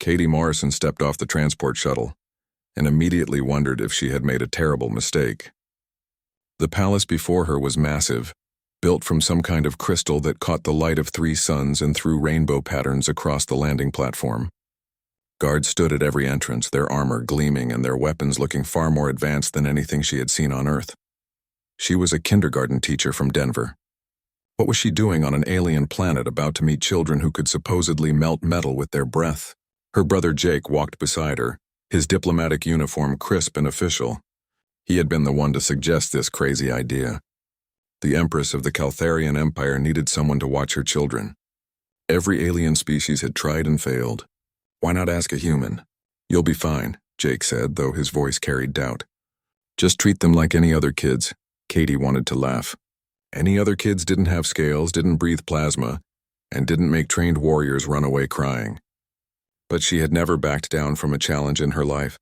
Katie Morrison stepped off the transport shuttle and immediately wondered if she had made a terrible mistake. The palace before her was massive, built from some kind of crystal that caught the light of 3 suns and threw rainbow patterns across the landing platform. Guards stood at every entrance, their armor gleaming and their weapons looking far more advanced than anything she had seen on Earth. She was a kindergarten teacher from Denver. What was she doing on an alien planet about to meet children who could supposedly melt metal with their breath? Her brother Jake walked beside her, his diplomatic uniform crisp and official. He had been the one to suggest this crazy idea. The Empress of the Caltharian Empire needed someone to watch her children. Every alien species had tried and failed. Why not ask a human? You'll be fine, Jake said, though his voice carried doubt. Just treat them like any other kids. Katie wanted to laugh. Any other kids didn't have scales, didn't breathe plasma, and didn't make trained warriors run away crying. But she had never backed down from a challenge in her life.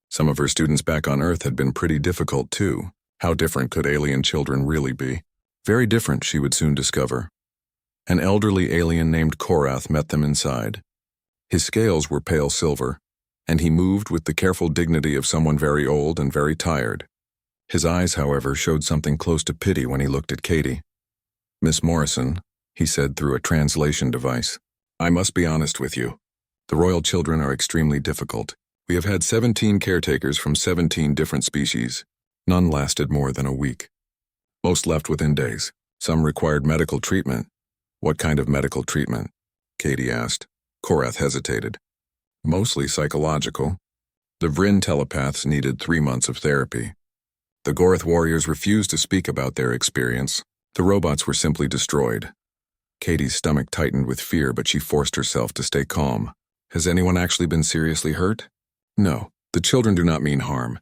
Some of her students back on Earth had been pretty difficult too. How different could alien children really be? Very different, she would soon discover. An elderly alien named Korath met them inside. His scales were pale silver, and he moved with the careful dignity of someone very old and very tired. His eyes, however, showed something close to pity when he looked at Katie. "Miss Morrison," he said through a translation device, "I must be honest with you. The royal children are extremely difficult. We have had 17 caretakers from 17 different species. None lasted more than a week. Most left within days. Some required medical treatment." "What kind of medical treatment?" Katie asked. Korath hesitated. "Mostly psychological. The Vryn telepaths needed 3 months of therapy. The Gorath warriors refused to speak about their experience. The robots were simply destroyed." Katie's stomach tightened with fear, but she forced herself to stay calm. "Has anyone actually been seriously hurt?" "No, the children do not mean harm.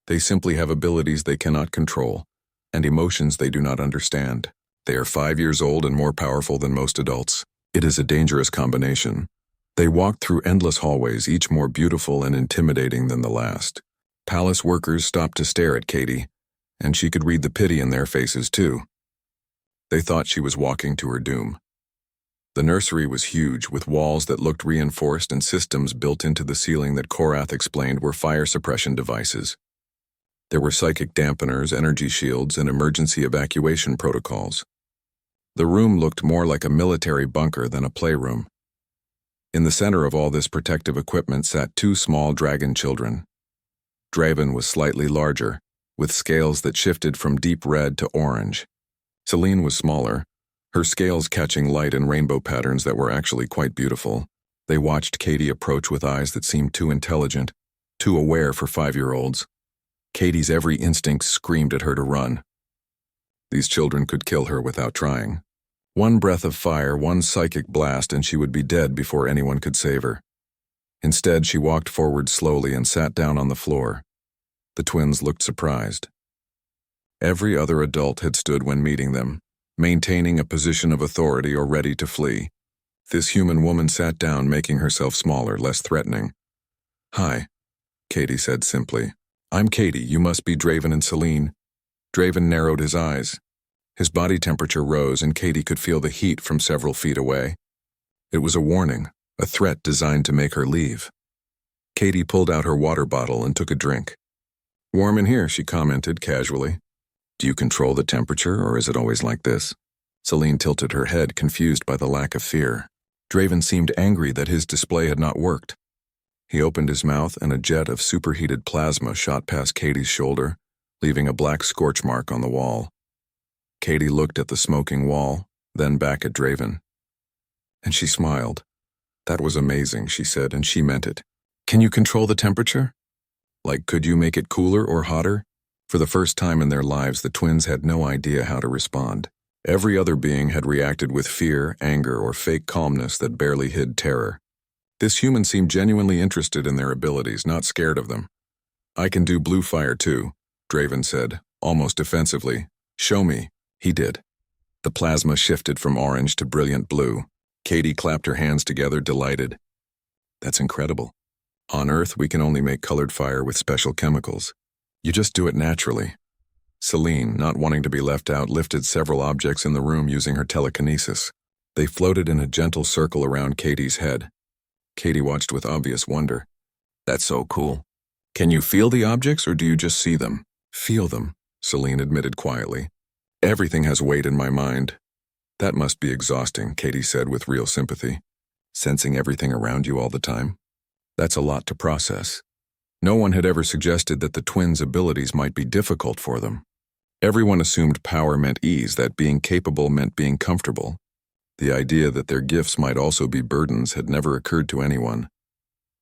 They simply have abilities they cannot control, and emotions they do not understand. They are 5 years old and more powerful than most adults. It is a dangerous combination." They walked through endless hallways, each more beautiful and intimidating than the last. Palace workers stopped to stare at Katie, and she could read the pity in their faces too. They thought she was walking to her doom. The nursery was huge, with walls that looked reinforced and systems built into the ceiling that Korath explained were fire suppression devices. There were psychic dampeners, energy shields, and emergency evacuation protocols. The room looked more like a military bunker than a playroom. In the center of all this protective equipment sat 2 small dragon children. Draven was slightly larger, with scales that shifted from deep red to orange. Celine was smaller, her scales catching light in rainbow patterns that were actually quite beautiful. They watched Katie approach with eyes that seemed too intelligent, too aware for 5-year-olds. Katie's every instinct screamed at her to run. These children could kill her without trying. One breath of fire, one psychic blast, and she would be dead before anyone could save her. Instead, she walked forward slowly and sat down on the floor. The twins looked surprised. Every other adult had stood when meeting them, maintaining a position of authority or ready to flee. This human woman sat down, making herself smaller, less threatening. "Hi," Katie said simply. "I'm Katie. You must be Draven and Celine." Draven narrowed his eyes. His body temperature rose, and Katie could feel the heat from several feet away. It was a warning, a threat designed to make her leave. Katie pulled out her water bottle and took a drink. "Warm in here," she commented casually. "Do you control the temperature, or is it always like this?" Celine tilted her head, confused by the lack of fear. Draven seemed angry that his display had not worked. He opened his mouth, and a jet of superheated plasma shot past Katie's shoulder, leaving a black scorch mark on the wall. Katie looked at the smoking wall, then back at Draven. And she smiled. "That was amazing," she said, and she meant it. "Can you control the temperature? Like, could you make it cooler or hotter?" For the first time in their lives, the twins had no idea how to respond. Every other being had reacted with fear, anger, or fake calmness that barely hid terror. This human seemed genuinely interested in their abilities, not scared of them. "I can do blue fire too," Draven said, almost defensively. "Show me." He did. The plasma shifted from orange to brilliant blue. Katie clapped her hands together, delighted. "That's incredible. On Earth, we can only make colored fire with special chemicals. You just do it naturally." Celine, not wanting to be left out, lifted several objects in the room using her telekinesis. They floated in a gentle circle around Katie's head. Katie watched with obvious wonder. That's so cool. Can you feel the objects or do you just see them? Feel them, Celine admitted quietly. Everything has weight in my mind. That must be exhausting, Katie said with real sympathy. Sensing everything around you all the time. That's a lot to process. No one had ever suggested that the twins' abilities might be difficult for them. Everyone assumed power meant ease, that being capable meant being comfortable. The idea that their gifts might also be burdens had never occurred to anyone.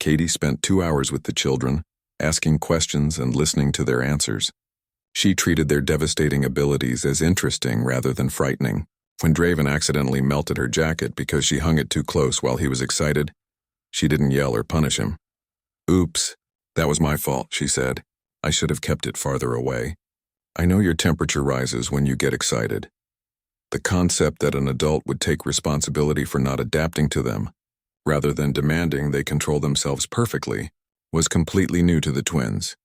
Katie spent 2 hours with the children, asking questions and listening to their answers. She treated their devastating abilities as interesting rather than frightening. When Draven accidentally melted her jacket because she hung it too close while he was excited, she didn't yell or punish him. Oops, that was my fault, she said. I should have kept it farther away. I know your temperature rises when you get excited. The concept that an adult would take responsibility for not adapting to them, rather than demanding they control themselves perfectly, was completely new to the twins.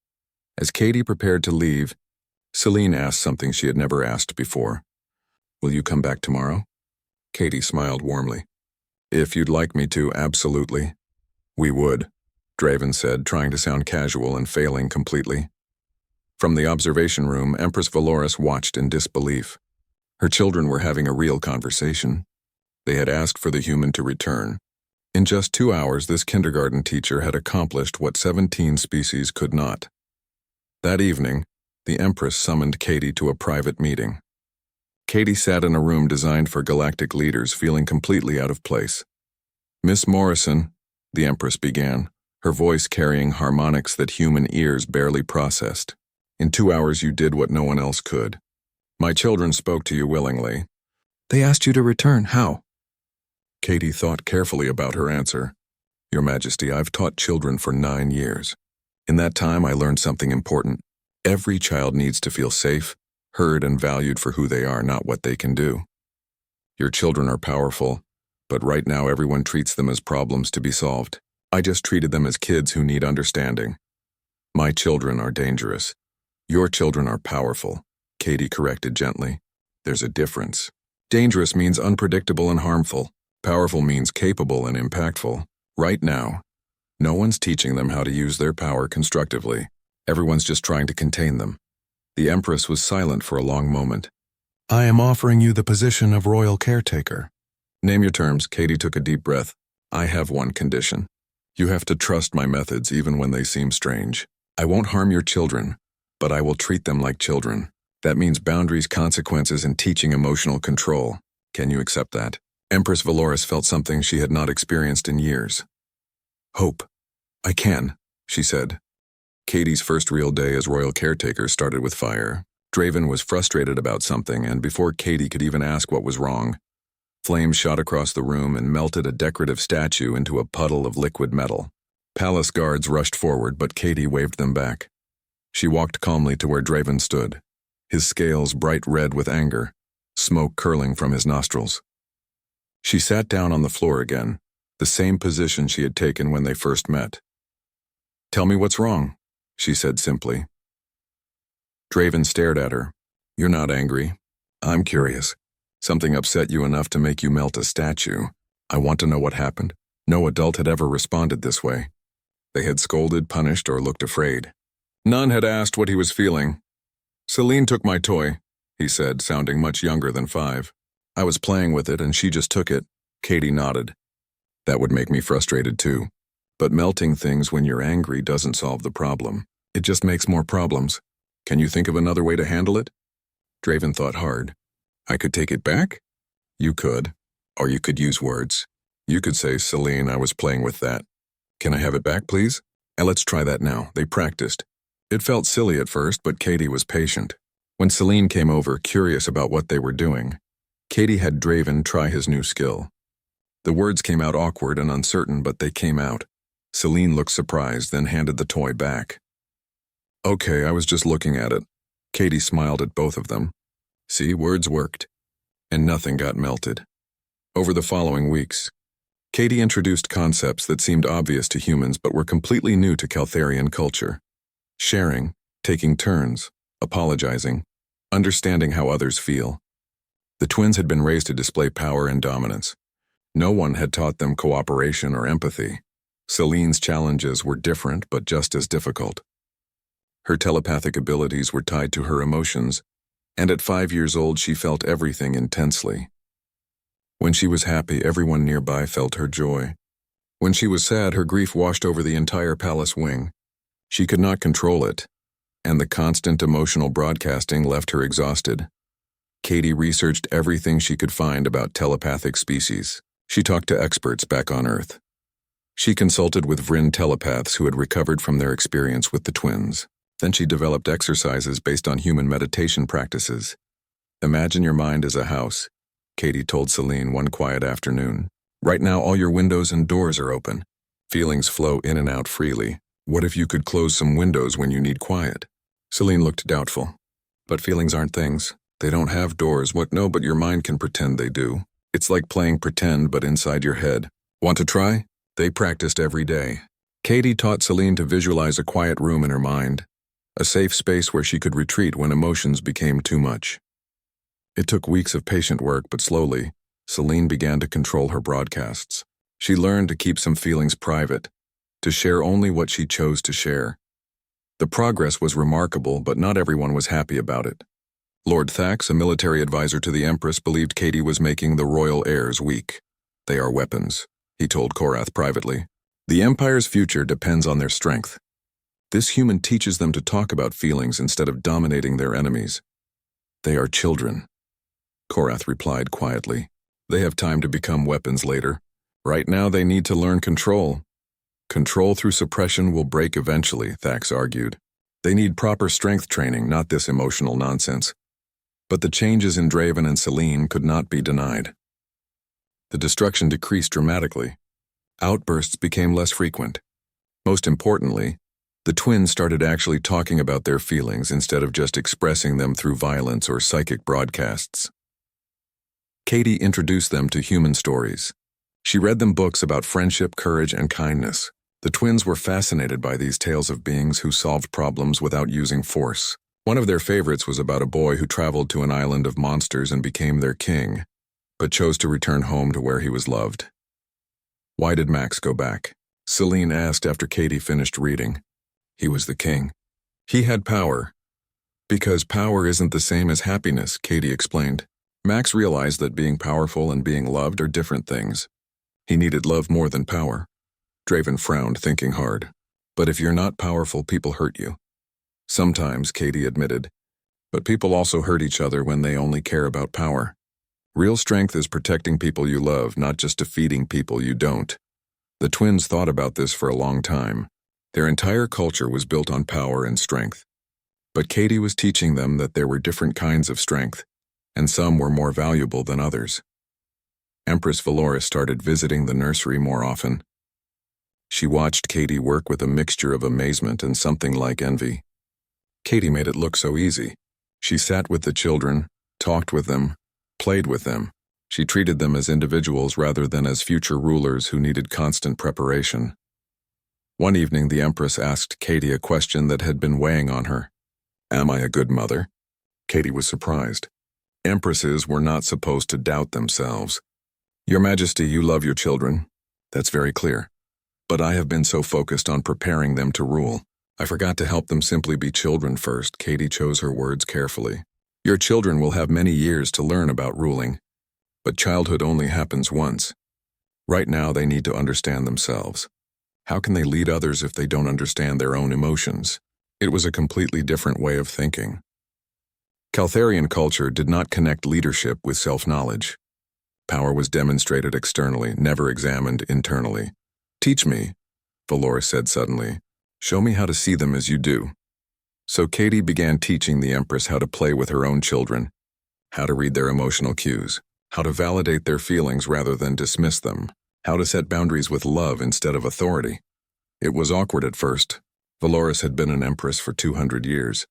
As Katie prepared to leave, Celine asked something she had never asked before. Will you come back tomorrow? Katie smiled warmly. If you'd like me to, absolutely. We would, Draven said, trying to sound casual and failing completely. From the observation room, Empress Valoris watched in disbelief. Her children were having a real conversation. They had asked for the human to return. In just 2 hours, this kindergarten teacher had accomplished what 17 species could not. That evening, the Empress summoned Katie to a private meeting. Katie sat in a room designed for galactic leaders, feeling completely out of place. Miss Morrison, the Empress began, her voice carrying harmonics that human ears barely processed. In 2 hours you did what no one else could. My children spoke to you willingly. They asked you to return. How? Katie thought carefully about her answer. Your Majesty, I've taught children for 9 years. In that time I learned something important. Every child needs to feel safe, heard and valued for who they are, not what they can do. Your children are powerful, but right now everyone treats them as problems to be solved. I just treated them as kids who need understanding. My children are dangerous. Your children are powerful, Katie corrected gently. There's a difference. Dangerous means unpredictable and harmful. Powerful means capable and impactful. Right now, no one's teaching them how to use their power constructively. Everyone's just trying to contain them. The Empress was silent for a long moment. I am offering you the position of royal caretaker. Name your terms. Katie took a deep breath. I have one condition. You have to trust my methods even when they seem strange. I won't harm your children, but I will treat them like children. That means boundaries, consequences, and teaching emotional control. Can you accept that? Empress Valoris felt something she had not experienced in years. Hope. I can, she said. Katie's first real day as royal caretaker started with fire. Draven was frustrated about something, and before Katie could even ask what was wrong, flames shot across the room and melted a decorative statue into a puddle of liquid metal. Palace guards rushed forward, but Katie waved them back. She walked calmly to where Draven stood, his scales bright red with anger, smoke curling from his nostrils. She sat down on the floor again, the same position she had taken when they first met. Tell me what's wrong, she said simply. Draven stared at her. You're not angry. I'm curious. Something upset you enough to make you melt a statue. I want to know what happened. No adult had ever responded this way. They had scolded, punished, or looked afraid. None had asked what he was feeling. Celine took my toy, he said, sounding much younger than 5. I was playing with it and she just took it. Katie nodded. That would make me frustrated too. But melting things when you're angry doesn't solve the problem. It just makes more problems. Can you think of another way to handle it? Draven thought hard. I could take it back? You could. Or you could use words. You could say, Celine, I was playing with that. Can I have it back, please? And let's try that now. They practiced. It felt silly at first, but Katie was patient. When Celine came over, curious about what they were doing, Katie had Draven try his new skill. The words came out awkward and uncertain, but they came out. Celine looked surprised, then handed the toy back. Okay, I was just looking at it. Katie smiled at both of them. See, words worked. And nothing got melted. Over the following weeks, Katie introduced concepts that seemed obvious to humans but were completely new to Caltharian culture. Sharing, taking turns, apologizing, understanding how others feel. The twins had been raised to display power and dominance. No one had taught them cooperation or empathy. Celine's challenges were different but just as difficult. Her telepathic abilities were tied to her emotions, and at 5 years old she felt everything intensely. When she was happy, everyone nearby felt her joy. When she was sad, her grief washed over the entire palace wing. She could not control it, and the constant emotional broadcasting left her exhausted. Katie researched everything she could find about telepathic species. She talked to experts back on Earth. She consulted with Vryn telepaths who had recovered from their experience with the twins. Then she developed exercises based on human meditation practices. Imagine your mind as a house, Katie told Celine one quiet afternoon. Right now all your windows and doors are open. Feelings flow in and out freely. What if you could close some windows when you need quiet? Celine looked doubtful. But feelings aren't things. They don't have doors. What? No, but your mind can pretend they do. It's like playing pretend but inside your head. Want to try? They practiced every day. Katie taught Celine to visualize a quiet room in her mind, a safe space where she could retreat when emotions became too much. It took weeks of patient work, but slowly, Celine began to control her broadcasts. She learned to keep some feelings private, to share only what she chose to share. The progress was remarkable, but not everyone was happy about it. Lord Thax, a military advisor to the Empress, believed Katie was making the royal heirs weak. They are weapons, he told Korath privately. The Empire's future depends on their strength. This human teaches them to talk about feelings instead of dominating their enemies. They are children, Korath replied quietly. They have time to become weapons later. Right now they need to learn control. Control through suppression will break eventually, Thax argued. They need proper strength training, not this emotional nonsense. But the changes in Draven and Celine could not be denied. The destruction decreased dramatically. Outbursts became less frequent. Most importantly, the twins started actually talking about their feelings instead of just expressing them through violence or psychic broadcasts. Katie introduced them to human stories. She read them books about friendship, courage, and kindness. The twins were fascinated by these tales of beings who solved problems without using force. One of their favorites was about a boy who traveled to an island of monsters and became their king, but chose to return home to where he was loved. Why did Max go back? Celine asked after Katie finished reading. He was the king. He had power. Because power isn't the same as happiness, Katie explained. Max realized that being powerful and being loved are different things. He needed love more than power. Draven frowned, thinking hard. But if you're not powerful, people hurt you. Sometimes, Katie admitted. But people also hurt each other when they only care about power. Real strength is protecting people you love, not just defeating people you don't. The twins thought about this for a long time. Their entire culture was built on power and strength. But Katie was teaching them that there were different kinds of strength, and some were more valuable than others. Empress Valoris started visiting the nursery more often. She watched Katie work with a mixture of amazement and something like envy. Katie made it look so easy. She sat with the children, talked with them, played with them. She treated them as individuals rather than as future rulers who needed constant preparation. One evening, the Empress asked Katie a question that had been weighing on her. Am I a good mother? Katie was surprised. Empresses were not supposed to doubt themselves. Your Majesty, you love your children. That's very clear. But I have been so focused on preparing them to rule. I forgot to help them simply be children first. Katie chose her words carefully. Your children will have many years to learn about ruling. But childhood only happens once. Right now they need to understand themselves. How can they lead others if they don't understand their own emotions? It was a completely different way of thinking. Caltharian culture did not connect leadership with self-knowledge. Power was demonstrated externally, never examined internally. Teach me, Valoris said suddenly. Show me how to see them as you do. So Katie began teaching the Empress how to play with her own children, how to read their emotional cues, how to validate their feelings rather than dismiss them, how to set boundaries with love instead of authority. It was awkward at first. Valoris had been an empress for 200 years.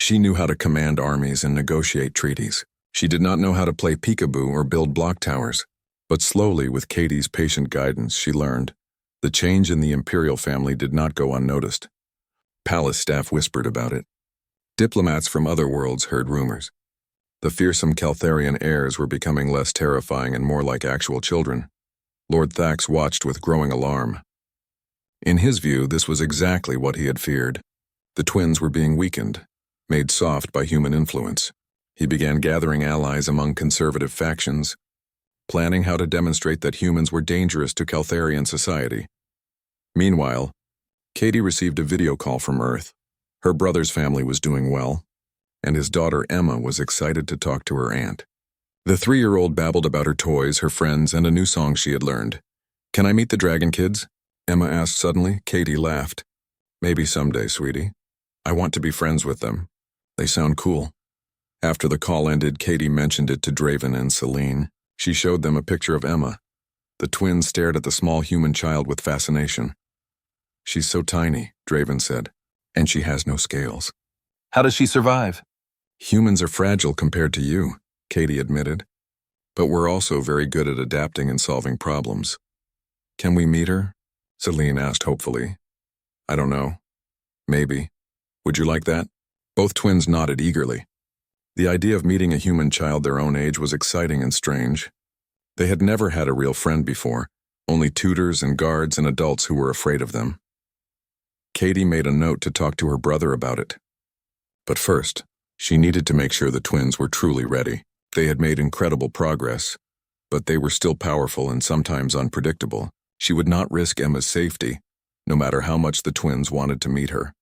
She knew how to command armies and negotiate treaties. She did not know how to play peekaboo or build block towers. But slowly, with Katie's patient guidance, she learned. The change in the imperial family did not go unnoticed. Palace staff whispered about it. Diplomats from other worlds heard rumors. The fearsome Caltharian heirs were becoming less terrifying and more like actual children. Lord Thax watched with growing alarm. In his view, this was exactly what he had feared. The twins were being weakened, made soft by human influence. He began gathering allies among conservative factions, planning how to demonstrate that humans were dangerous to Caltharian society. Meanwhile, Katie received a video call from Earth. Her brother's family was doing well, and his daughter Emma was excited to talk to her aunt. The 3-year-old babbled about her toys, her friends, and a new song she had learned. "Can I meet the dragon kids?" Emma asked suddenly. Katie laughed. "Maybe someday, sweetie. I want to be friends with them. They sound cool." After the call ended, Katie mentioned it to Draven and Celine. She showed them a picture of Emma. The twins stared at the small human child with fascination. "She's so tiny," Draven said, "and she has no scales." "How does she survive?" "Humans are fragile compared to you," Katie admitted. "But we're also very good at adapting and solving problems." "Can we meet her?" Celine asked hopefully. "I don't know. Maybe. Would you like that?" Both twins nodded eagerly. The idea of meeting a human child their own age was exciting and strange. They had never had a real friend before, only tutors and guards and adults who were afraid of them. Katie made a note to talk to her brother about it. But first, she needed to make sure the twins were truly ready. They had made incredible progress, but they were still powerful and sometimes unpredictable. She would not risk Emma's safety, no matter how much the twins wanted to meet her.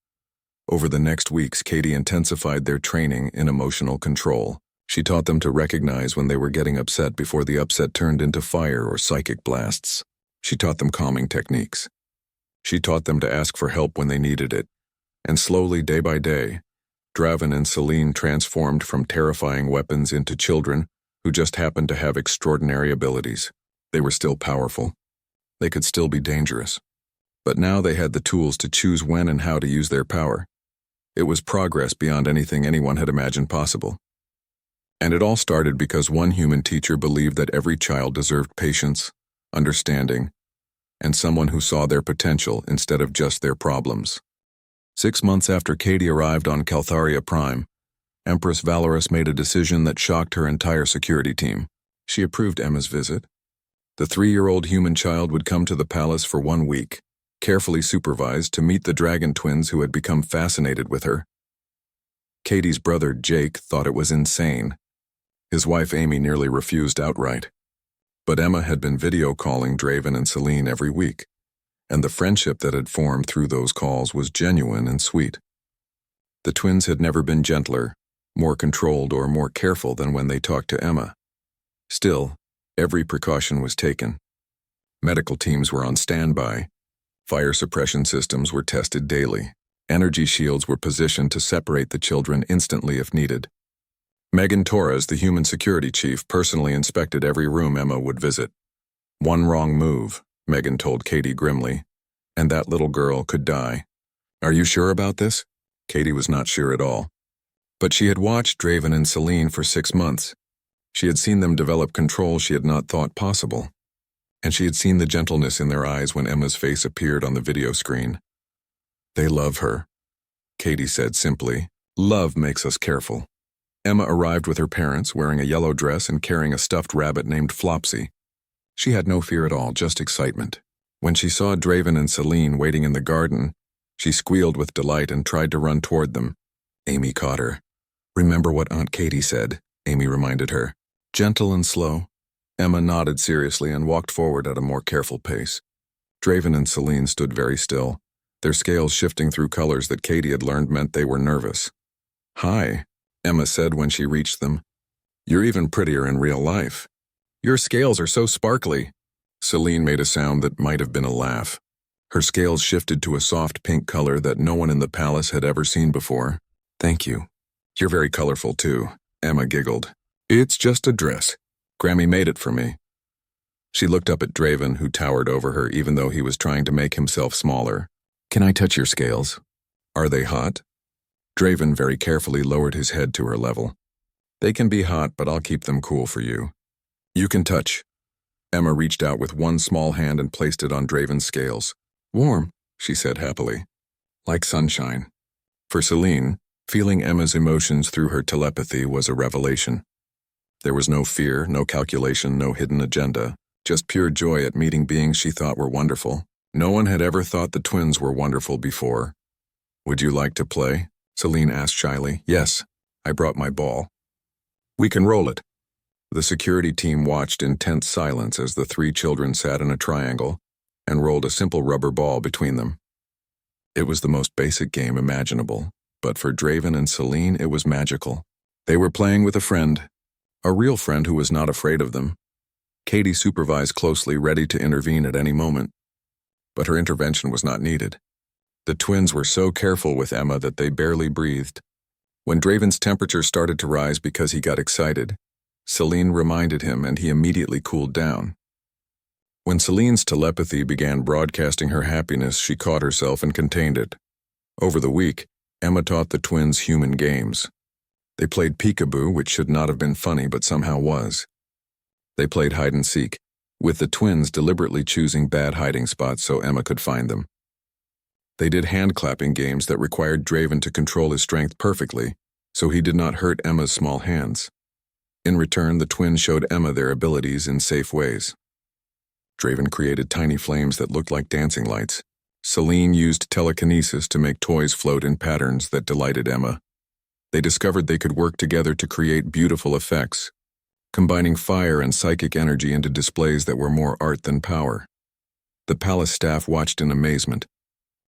Over the next weeks, Katie intensified their training in emotional control. She taught them to recognize when they were getting upset before the upset turned into fire or psychic blasts. She taught them calming techniques. She taught them to ask for help when they needed it. And slowly, day by day, Draven and Celine transformed from terrifying weapons into children who just happened to have extraordinary abilities. They were still powerful. They could still be dangerous. But now they had the tools to choose when and how to use their power. It was progress beyond anything anyone had imagined possible. And it all started because one human teacher believed that every child deserved patience, understanding, and someone who saw their potential instead of just their problems. 6 months after Katie arrived on Caltharia Prime, Empress Valorous made a decision that shocked her entire security team. She approved Emma's visit. The 3-year-old human child would come to the palace for 1 week, carefully supervised to meet the dragon twins who had become fascinated with her. Katie's brother Jake thought it was insane. His wife Amy nearly refused outright. But Emma had been video calling Draven and Celine every week, and the friendship that had formed through those calls was genuine and sweet. The twins had never been gentler, more controlled, or more careful than when they talked to Emma. Still, every precaution was taken. Medical teams were on standby. Fire suppression systems were tested daily. Energy shields were positioned to separate the children instantly if needed. Megan Torres, the human security chief, personally inspected every room Emma would visit. "One wrong move," Megan told Katie grimly, "and that little girl could die." "Are you sure about this?" Katie was not sure at all. But she had watched Draven and Celine for 6 months. She had seen them develop control she had not thought possible. And she had seen the gentleness in their eyes when Emma's face appeared on the video screen. "They love her," Katie said simply. "Love makes us careful." Emma arrived with her parents, wearing a yellow dress and carrying a stuffed rabbit named Flopsy. She had no fear at all, just excitement. When she saw Draven and Celine waiting in the garden, she squealed with delight and tried to run toward them. Amy caught her. "Remember what Aunt Katie said," Amy reminded her. Gentle and slow, Emma nodded seriously and walked forward at a more careful pace. Draven and Celine stood very still, their scales shifting through colors that Katie had learned meant they were nervous. "Hi," Emma said when she reached them. "You're even prettier in real life. Your scales are so sparkly." Celine made a sound that might have been a laugh. Her scales shifted to a soft pink color that no one in the palace had ever seen before. "Thank you. You're very colorful too," Emma giggled. "It's just a dress. Grammy made it for me." She looked up at Draven, who towered over her even though he was trying to make himself smaller. "Can I touch your scales? Are they hot?" Draven very carefully lowered his head to her level. "They can be hot, but I'll keep them cool for you." "You can touch." Emma reached out with one small hand and placed it on Draven's scales. "Warm," she said happily. "Like sunshine." For Celine, feeling Emma's emotions through her telepathy was a revelation. There was no fear, no calculation, no hidden agenda, just pure joy at meeting beings she thought were wonderful. No one had ever thought the twins were wonderful before. "Would you like to play?" Celine asked shyly. "Yes, I brought my ball." "We can roll it." The security team watched in tense silence as the three children sat in a triangle and rolled a simple rubber ball between them. It was the most basic game imaginable, but for Draven and Celine it was magical. They were playing with a friend, a real friend who was not afraid of them. Katie supervised closely, ready to intervene at any moment. But her intervention was not needed. The twins were so careful with Emma that they barely breathed. When Draven's temperature started to rise because he got excited, Celine reminded him and he immediately cooled down. When Celine's telepathy began broadcasting her happiness, she caught herself and contained it. Over the week, Emma taught the twins human games. They played peekaboo, which should not have been funny but somehow was. They played hide and seek, with the twins deliberately choosing bad hiding spots so Emma could find them. They did hand-clapping games that required Draven to control his strength perfectly, so he did not hurt Emma's small hands. In return, the twins showed Emma their abilities in safe ways. Draven created tiny flames that looked like dancing lights. Celine used telekinesis to make toys float in patterns that delighted Emma. They discovered they could work together to create beautiful effects, combining fire and psychic energy into displays that were more art than power. The palace staff watched in amazement.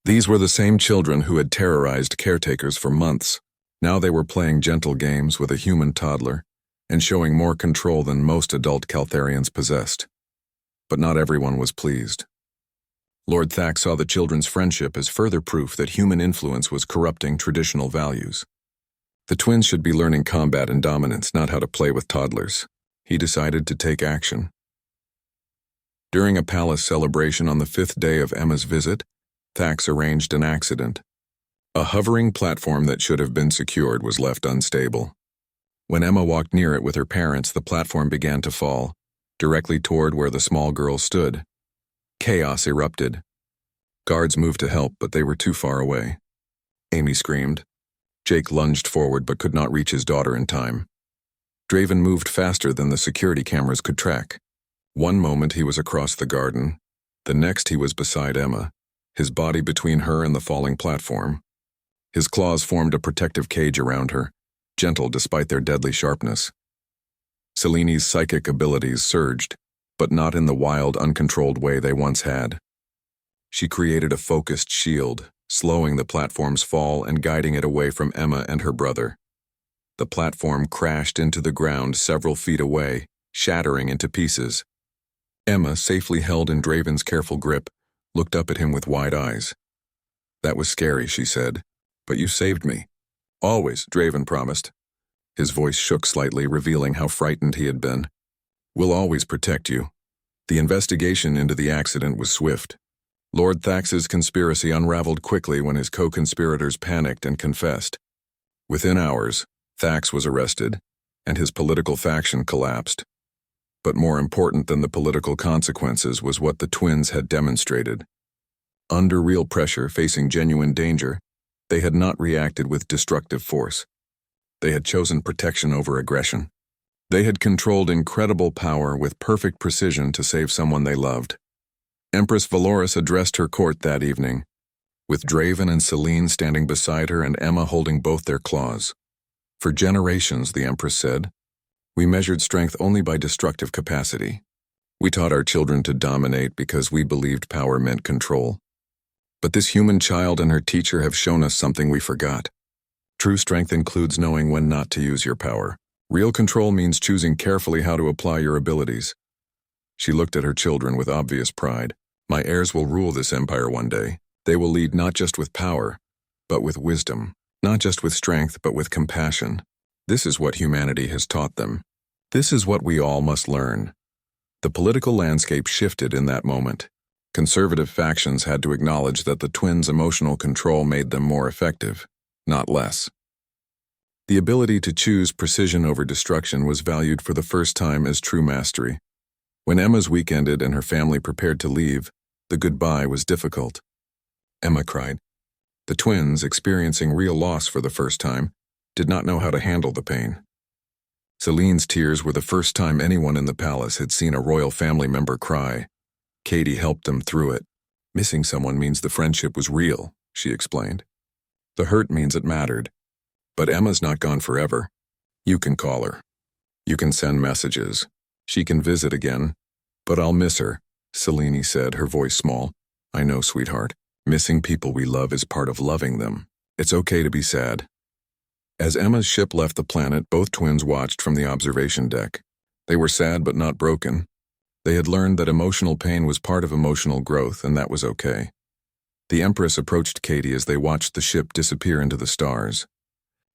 These were the same children who had terrorized caretakers for months. Now they were playing gentle games with a human toddler and showing more control than most adult Caltharians possessed. But not everyone was pleased. Lord Thack saw the children's friendship as further proof that human influence was corrupting traditional values. The twins should be learning combat and dominance, not how to play with toddlers. He decided to take action. During a palace celebration on the 5th day of Emma's visit, Thax arranged an accident. A hovering platform that should have been secured was left unstable. When Emma walked near it with her parents, the platform began to fall, directly toward where the small girl stood. Chaos erupted. Guards moved to help, but they were too far away. Amy screamed. Jake lunged forward but could not reach his daughter in time. Draven moved faster than the security cameras could track. One moment he was across the garden. The next he was beside Emma, his body between her and the falling platform. His claws formed a protective cage around her, gentle despite their deadly sharpness. Celine's psychic abilities surged, but not in the wild, uncontrolled way they once had. She created a focused shield, slowing the platform's fall and guiding it away from Emma and her brother. The platform crashed into the ground several feet away, shattering into pieces. Emma, safely held in Draven's careful grip, looked up at him with wide eyes. "That was scary," she said, "but you saved me." "Always," Draven promised. His voice shook slightly, revealing how frightened he had been. "We'll always protect you." The investigation into the accident was swift. Lord Thax's conspiracy unraveled quickly when his co-conspirators panicked and confessed. Within hours, Thax was arrested, and his political faction collapsed. But more important than the political consequences was what the twins had demonstrated. Under real pressure, facing genuine danger, they had not reacted with destructive force. They had chosen protection over aggression. They had controlled incredible power with perfect precision to save someone they loved. Empress Valoris addressed her court that evening, with Draven and Celine standing beside her and Emma holding both their claws. "For generations," the Empress said, "we measured strength only by destructive capacity. We taught our children to dominate because we believed power meant control. But this human child and her teacher have shown us something we forgot. True strength includes knowing when not to use your power. Real control means choosing carefully how to apply your abilities." She looked at her children with obvious pride. "My heirs will rule this empire one day. They will lead not just with power, but with wisdom. Not just with strength, but with compassion. This is what humanity has taught them. This is what we all must learn." The political landscape shifted in that moment. Conservative factions had to acknowledge that the twins' emotional control made them more effective, not less. The ability to choose precision over destruction was valued for the first time as true mastery. When Emma's week ended and her family prepared to leave, the goodbye was difficult. Emma cried. The twins, experiencing real loss for the first time, did not know how to handle the pain. Celine's tears were the first time anyone in the palace had seen a royal family member cry. Katie helped them through it, Missing someone means the friendship was real, she explained. The hurt means it mattered. But Emma's not gone forever. You can call her. You can send messages. She can visit again. But I'll miss her, Selene said, her voice small. I know, sweetheart. Missing people we love is part of loving them. It's okay to be sad. As Emma's ship left the planet, both twins watched from the observation deck. They were sad but not broken. They had learned that emotional pain was part of emotional growth, and that was okay. The Empress approached Katie as they watched the ship disappear into the stars.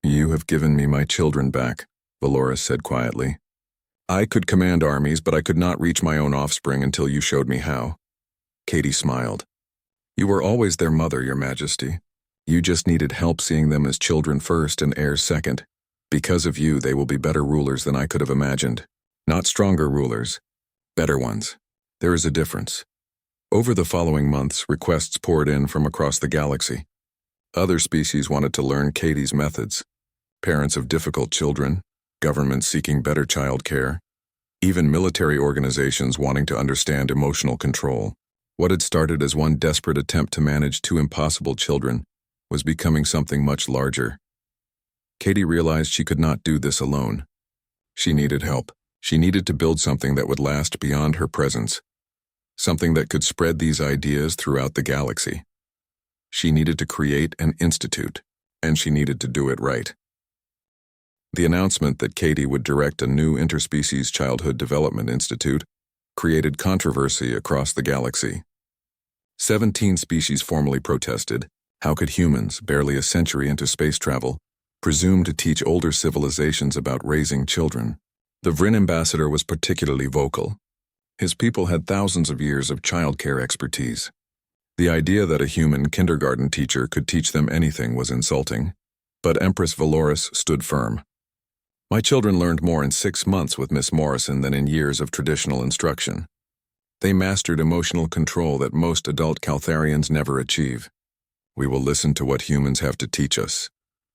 You have given me my children back, Valorous said quietly. I could command armies, but I could not reach my own offspring until you showed me how. Katie smiled. You were always their mother, Your Majesty. You just needed help seeing them as children first and heirs second. Because of you, they will be better rulers than I could have imagined. Not stronger rulers, better ones. There is a difference. Over the following months, requests poured in from across the galaxy. Other species wanted to learn Katie's methods. Parents of difficult children, governments seeking better child care, even military organizations wanting to understand emotional control. What had started as one desperate attempt to manage two impossible children was becoming something much larger. Katie realized she could not do this alone. She needed help. She needed to build something that would last beyond her presence, something that could spread these ideas throughout the galaxy. She needed to create an institute, and she needed to do it right. The announcement that Katie would direct a new interspecies childhood development institute created controversy across the galaxy. 17 species formally protested. How could humans, barely a century into space travel, presume to teach older civilizations about raising children? The Vryn ambassador was particularly vocal. His people had thousands of years of childcare expertise. The idea that a human kindergarten teacher could teach them anything was insulting, but Empress Valorous stood firm. My children learned more in 6 months with Miss Morrison than in years of traditional instruction. They mastered emotional control that most adult Caltharians never achieve. We will listen to what humans have to teach us.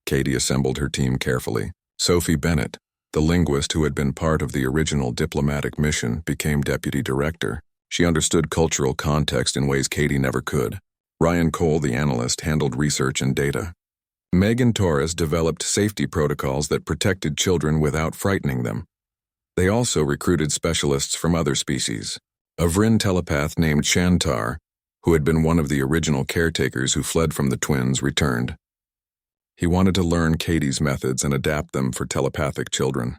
Katie assembled her team carefully. Sophie Bennett, the linguist who had been part of the original diplomatic mission, became deputy director. She understood cultural context in ways Katie never could. Ryan Cole, the analyst, handled research and data. Megan Torres developed safety protocols that protected children without frightening them. They also recruited specialists from other species. A Vryn telepath named Shantar, who had been one of the original caretakers who fled from the twins, returned. He wanted to learn Katie's methods and adapt them for telepathic children.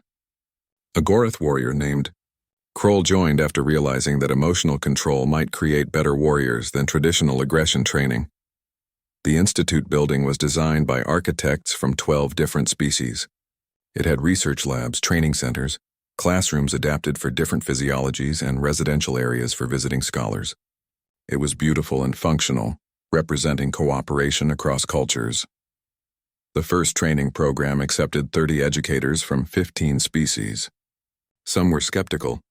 A Gorath warrior named Kroll joined after realizing that emotional control might create better warriors than traditional aggression training. The institute building was designed by architects from 12 different species. It had research labs, training centers, classrooms adapted for different physiologies, and residential areas for visiting scholars. It was beautiful and functional, representing cooperation across cultures. The first training program accepted 30 educators from 15 species. Some were skeptical,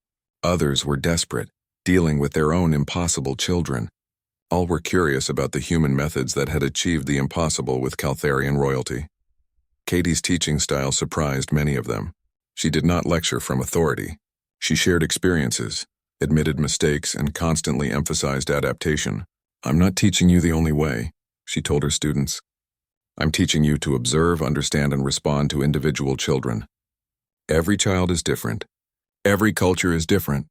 others were desperate, dealing with their own impossible children. All were curious about the human methods that had achieved the impossible with Caltharian royalty. Katie's teaching style surprised many of them. She did not lecture from authority. She shared experiences, admitted mistakes, and constantly emphasized adaptation. I'm not teaching you the only way, she told her students. I'm teaching you to observe, understand, and respond to individual children. Every child is different. Every culture is different.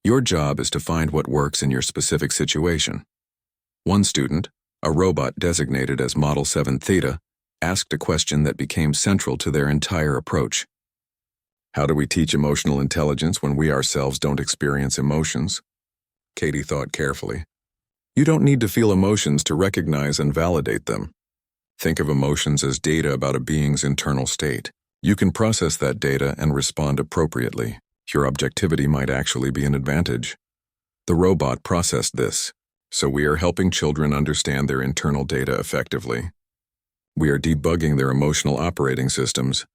Your job is to find what works in your specific situation. One student, a robot designated as Model 7 Theta, asked a question that became central to their entire approach. How do we teach emotional intelligence when we ourselves don't experience emotions? Katie thought carefully. You don't need to feel emotions to recognize and validate them. Think of emotions as data about a being's internal state. You can process that data and respond appropriately. Your objectivity might actually be an advantage. The robot processed this, so we are helping children understand their internal data effectively. We are debugging their emotional operating systems.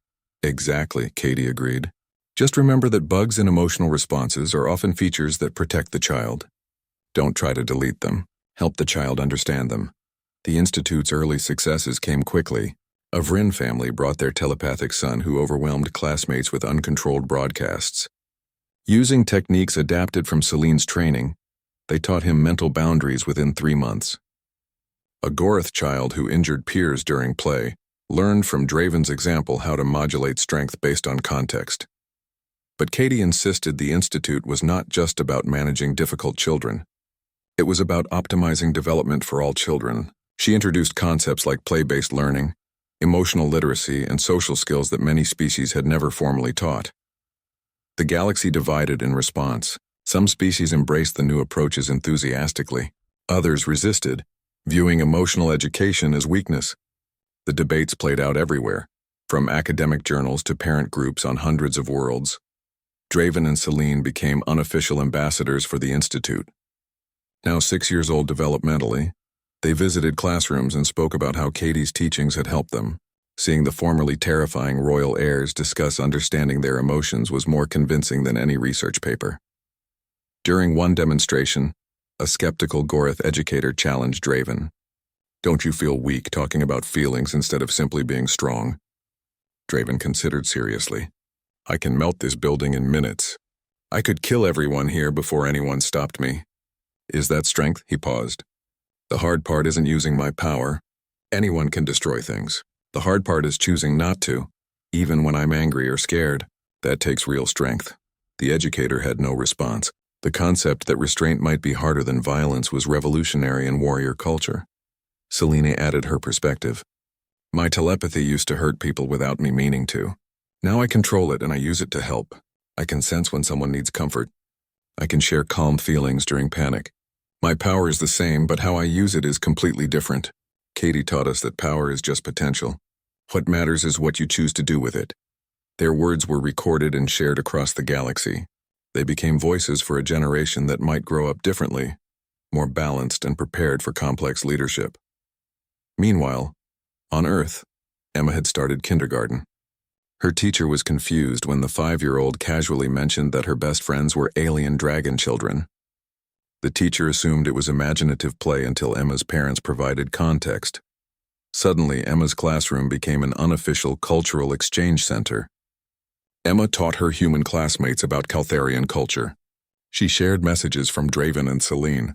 Exactly, Katie agreed. Just remember that bugs in emotional responses are often features that protect the child. Don't try to delete them. Help the child understand them. The Institute's early successes came quickly. A Vryn family brought their telepathic son who overwhelmed classmates with uncontrolled broadcasts. Using techniques adapted from Selene's training, They taught him mental boundaries within 3 months. A Goroth child who injured peers during play learned from Draven's example how to modulate strength based on context. But Katie insisted the Institute was not just about managing difficult children. It was about optimizing development for all children. She introduced concepts like play-based learning, emotional literacy, and social skills that many species had never formally taught. The galaxy divided in response. Some species embraced the new approaches enthusiastically. Others resisted, viewing emotional education as weakness. The debates played out everywhere, from academic journals to parent groups on hundreds of worlds. Draven and Celine became unofficial ambassadors for the Institute. Now 6 years old developmentally, they visited classrooms and spoke about how Katie's teachings had helped them. Seeing the formerly terrifying royal heirs discuss understanding their emotions was more convincing than any research paper. During one demonstration, a skeptical Goroth educator challenged Draven. "Don't you feel weak talking about feelings instead of simply being strong?" Draven considered seriously. "I can melt this building in minutes. I could kill everyone here before anyone stopped me." "Is that strength?" He paused. "The hard part isn't using my power. Anyone can destroy things. The hard part is choosing not to, even when I'm angry or scared. That takes real strength." The educator had no response. The concept that restraint might be harder than violence was revolutionary in warrior culture. Selene added her perspective. "My telepathy used to hurt people without me meaning to. Now I control it and I use it to help. I can sense when someone needs comfort. I can share calm feelings during panic. My power is the same, but how I use it is completely different." Katie taught us that power is just potential. What matters is what you choose to do with it. Their words were recorded and shared across the galaxy. They became voices for a generation that might grow up differently, more balanced and prepared for complex leadership. Meanwhile, on Earth, Emma had started kindergarten. Her teacher was confused when the 5-year-old casually mentioned that her best friends were alien dragon children. The teacher assumed it was imaginative play until Emma's parents provided context. Suddenly, Emma's classroom became an unofficial cultural exchange center. Emma taught her human classmates about Caltharian culture. She shared messages from Draven and Celine.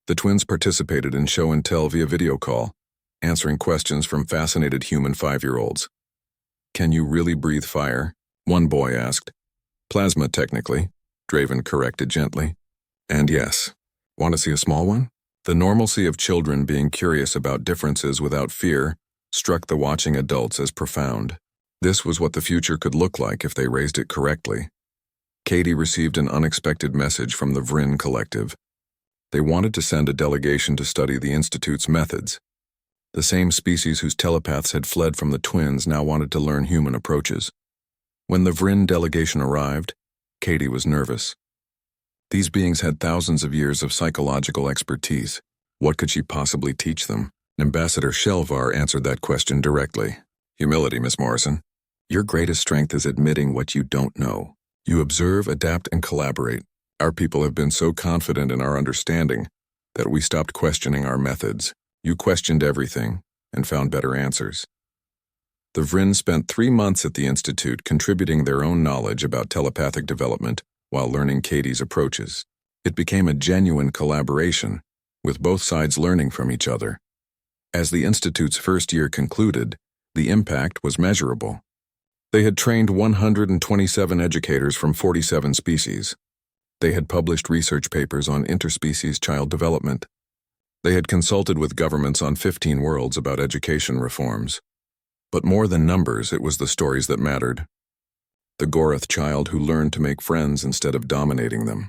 The twins participated in show and tell via video call, answering questions from fascinated human 5-year-olds. "Can you really breathe fire?" one boy asked. "Plasma, technically," Draven corrected gently. "And yes. Want to see a small one?" The normalcy of children being curious about differences without fear struck the watching adults as profound. This was what the future could look like if they raised it correctly. Katie received an unexpected message from the Vryn Collective. They wanted to send a delegation to study the Institute's methods. The same species whose telepaths had fled from the twins now wanted to learn human approaches. When the Vryn delegation arrived, Katie was nervous. These beings had thousands of years of psychological expertise. What could she possibly teach them? Ambassador Shelvar answered that question directly. "Humility, Miss Morrison. Your greatest strength is admitting what you don't know. You observe, adapt, and collaborate. Our people have been so confident in our understanding that we stopped questioning our methods. You questioned everything and found better answers." The Vryn spent 3 months at the Institute contributing their own knowledge about telepathic development while learning Katie's approaches. It became a genuine collaboration, with both sides learning from each other. As the Institute's first year concluded, the impact was measurable. They had trained 127 educators from 47 species. They had published research papers on interspecies child development. They had consulted with governments on 15 worlds about education reforms. But more than numbers, it was the stories that mattered. The Goroth child who learned to make friends instead of dominating them.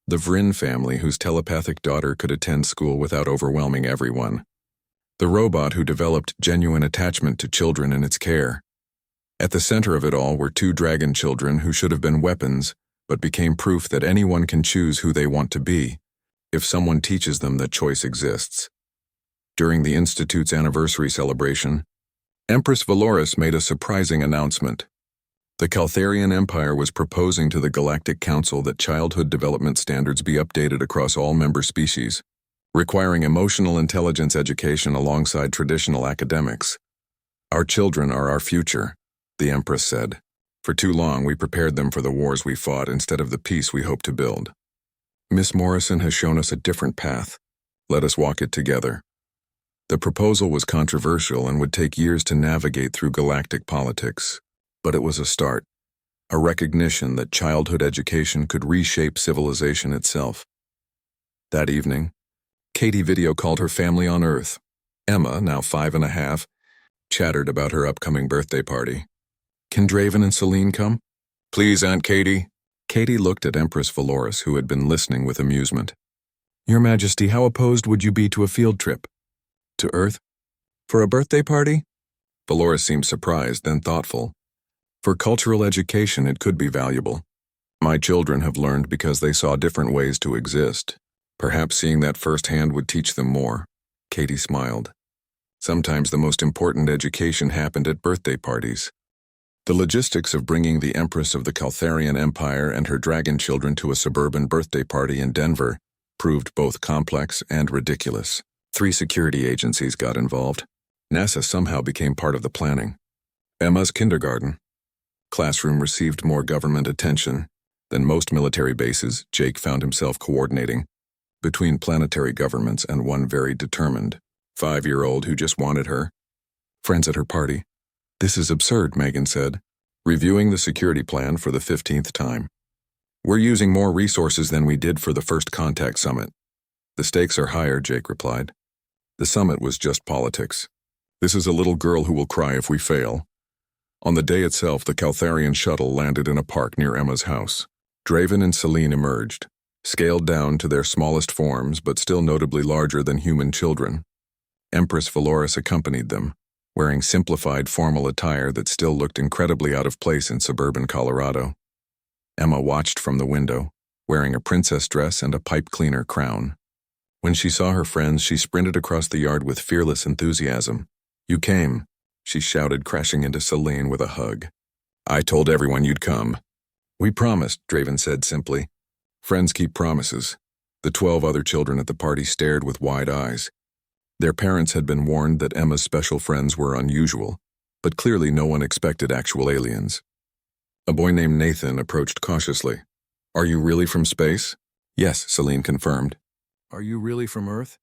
The Vryn family whose telepathic daughter could attend school without overwhelming everyone. The robot who developed genuine attachment to children in its care. At the center of it all were 2 dragon children who should have been weapons, but became proof that anyone can choose who they want to be, if someone teaches them that choice exists. During the Institute's anniversary celebration, Empress Valoris made a surprising announcement. The Caltharian Empire was proposing to the Galactic Council that childhood development standards be updated across all member species, requiring emotional intelligence education alongside traditional academics. "Our children are our future," the Empress said. "For too long we prepared them for the wars we fought instead of the peace we hope to build." Miss Morrison has shown us a different path. Let us walk it together. The proposal was controversial and would take years to navigate through galactic politics, but it was a start, a recognition that childhood education could reshape civilization itself. That evening, Katie video called her family on Earth. Emma, now 5.5, chattered about her upcoming birthday party. Can Draven and Celine come? Please, Aunt Katie. Katie looked at Empress Valoris, who had been listening with amusement. Your Majesty, how opposed would you be to a field trip? To Earth? For a birthday party? Valoris seemed surprised, then thoughtful. For cultural education, it could be valuable. My children have learned because they saw different ways to exist. Perhaps seeing that firsthand would teach them more. Katie smiled. Sometimes the most important education happened at birthday parties. The logistics of bringing the Empress of the Caltharian Empire and her dragon children to a suburban birthday party in Denver proved both complex and ridiculous. 3 security agencies got involved. NASA somehow became part of the planning. Emma's kindergarten classroom received more government attention than most military bases. Jake found himself coordinating between planetary governments and one very determined 5-year-old who just wanted her friends at her party. This is absurd, Megan said, reviewing the security plan for the 15th time. We're using more resources than we did for the first contact summit. The stakes are higher, Jake replied. The summit was just politics. This is a little girl who will cry if we fail. On the day itself, the Caltharian shuttle landed in a park near Emma's house. Draven and Celine emerged, scaled down to their smallest forms but still notably larger than human children. Empress Valoris accompanied them, wearing simplified formal attire that still looked incredibly out of place in suburban Colorado. Emma watched from the window, wearing a princess dress and a pipe cleaner crown. When she saw her friends, she sprinted across the yard with fearless enthusiasm. You came, she shouted, crashing into Celine with a hug. I told everyone you'd come. We promised, Draven said simply. Friends keep promises. The 12 other children at the party stared with wide eyes. Their parents had been warned that Emma's special friends were unusual, but clearly no one expected actual aliens. A boy named Nathan approached cautiously. Are you really from space? Yes, Celine confirmed. Are you really from Earth?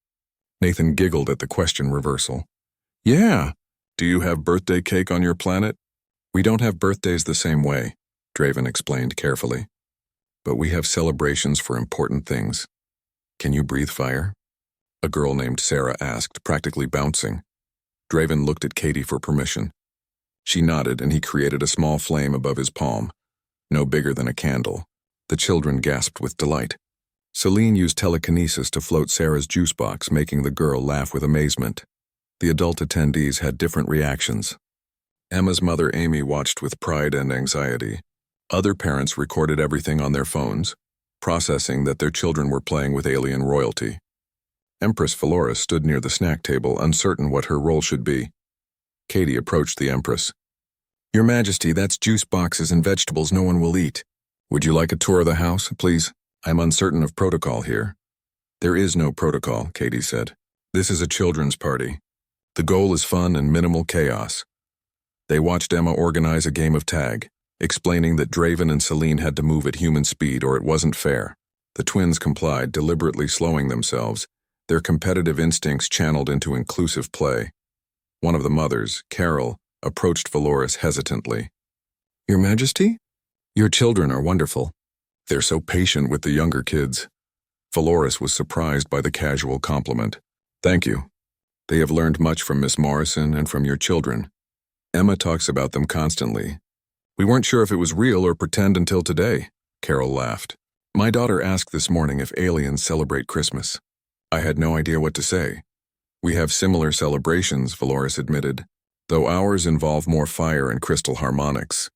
Nathan giggled at the question reversal. Yeah. Do you have birthday cake on your planet? We don't have birthdays the same way, Draven explained carefully. But we have celebrations for important things. Can you breathe fire? A girl named Sarah asked, practically bouncing. Draven looked at Katie for permission. She nodded and he created a small flame above his palm, no bigger than a candle. The children gasped with delight. Celine used telekinesis to float Sarah's juice box, making the girl laugh with amazement. The adult attendees had different reactions. Emma's mother Amy watched with pride and anxiety. Other parents recorded everything on their phones, processing that their children were playing with alien royalty. Empress Valoris stood near the snack table, uncertain what her role should be. Katie approached the Empress. Your Majesty, that's juice boxes and vegetables no one will eat. Would you like a tour of the house, please? I'm uncertain of protocol here. There is no protocol, Katie said. This is a children's party. The goal is fun and minimal chaos. They watched Emma organize a game of tag, explaining that Draven and Celine had to move at human speed or it wasn't fair. The twins complied, deliberately slowing themselves, their competitive instincts channeled into inclusive play. One of the mothers, Carol, approached Valoris hesitantly. Your Majesty? Your children are wonderful. They're so patient with the younger kids. Valoris was surprised by the casual compliment. Thank you. They have learned much from Miss Morrison and from your children. Emma talks about them constantly. We weren't sure if it was real or pretend until today, Carol laughed. My daughter asked this morning if aliens celebrate Christmas. I had no idea what to say. We have similar celebrations, Valoris admitted, though ours involve more fire and crystal harmonics.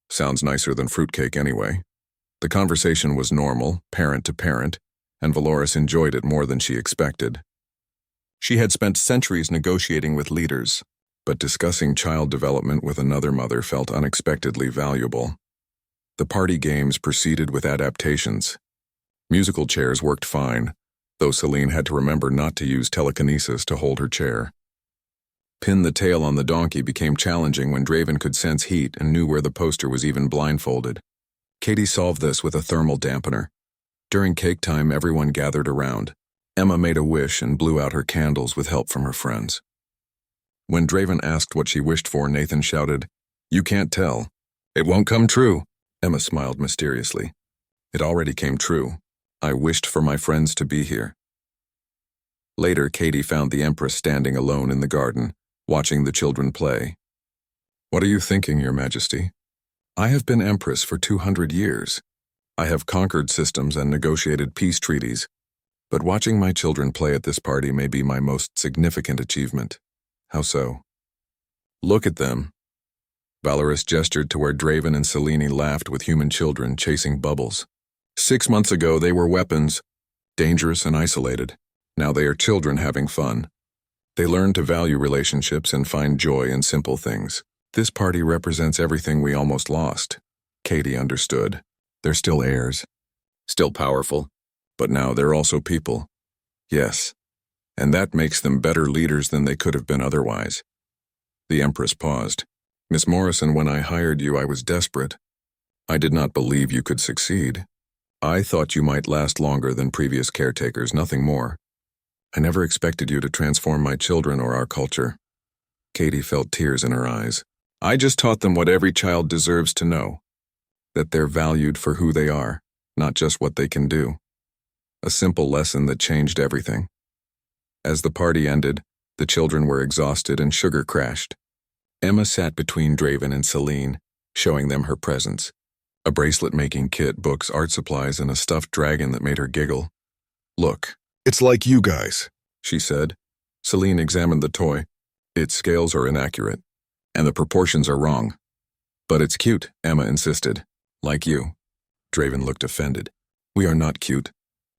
Sounds nicer than fruitcake anyway. The conversation was normal, parent to parent, and Valoris enjoyed it more than she expected. She had spent centuries negotiating with leaders, but discussing child development with another mother felt unexpectedly valuable. The party games proceeded with adaptations. Musical chairs worked fine, though Celine had to remember not to use telekinesis to hold her chair. Pin the tail on the donkey became challenging when Draven could sense heat and knew where the poster was even blindfolded. Katie solved this with a thermal dampener. During cake time, everyone gathered around. Emma made a wish and blew out her candles with help from her friends. When Draven asked what she wished for, Nathan shouted, "You can't tell. It won't come true." Emma smiled mysteriously. "It already came true. I wished for my friends to be here." Later, Katie found the Empress standing alone in the garden, watching the children play. "What are you thinking, Your Majesty? I have been Empress for 200 years. I have conquered systems and negotiated peace treaties, but watching my children play at this party may be my most significant achievement." "How so?" "Look at them." Valorous gestured to where Draven and Selene laughed with human children chasing bubbles. 6 months ago, they were weapons, dangerous and isolated. Now they are children having fun. They learn to value relationships and find joy in simple things. This party represents everything we almost lost. Katie understood. They're still heirs, still powerful, but now they're also people. Yes, and that makes them better leaders than they could have been otherwise. The Empress paused. "Miss Morrison, when I hired you, I was desperate. I did not believe you could succeed. I thought you might last longer than previous caretakers, nothing more. I never expected you to transform my children or our culture." Katie felt tears in her eyes. "I just taught them what every child deserves to know. That they're valued for who they are, not just what they can do. A simple lesson that changed everything." As the party ended, the children were exhausted and sugar crashed. Emma sat between Draven and Selene, showing them her presents. A bracelet-making kit, books, art supplies, and a stuffed dragon that made her giggle. "Look, it's like you guys," she said. Selene examined the toy. "Its scales are inaccurate, and the proportions are wrong." "But it's cute," Emma insisted. "Like you." Draven looked offended. "We are not cute.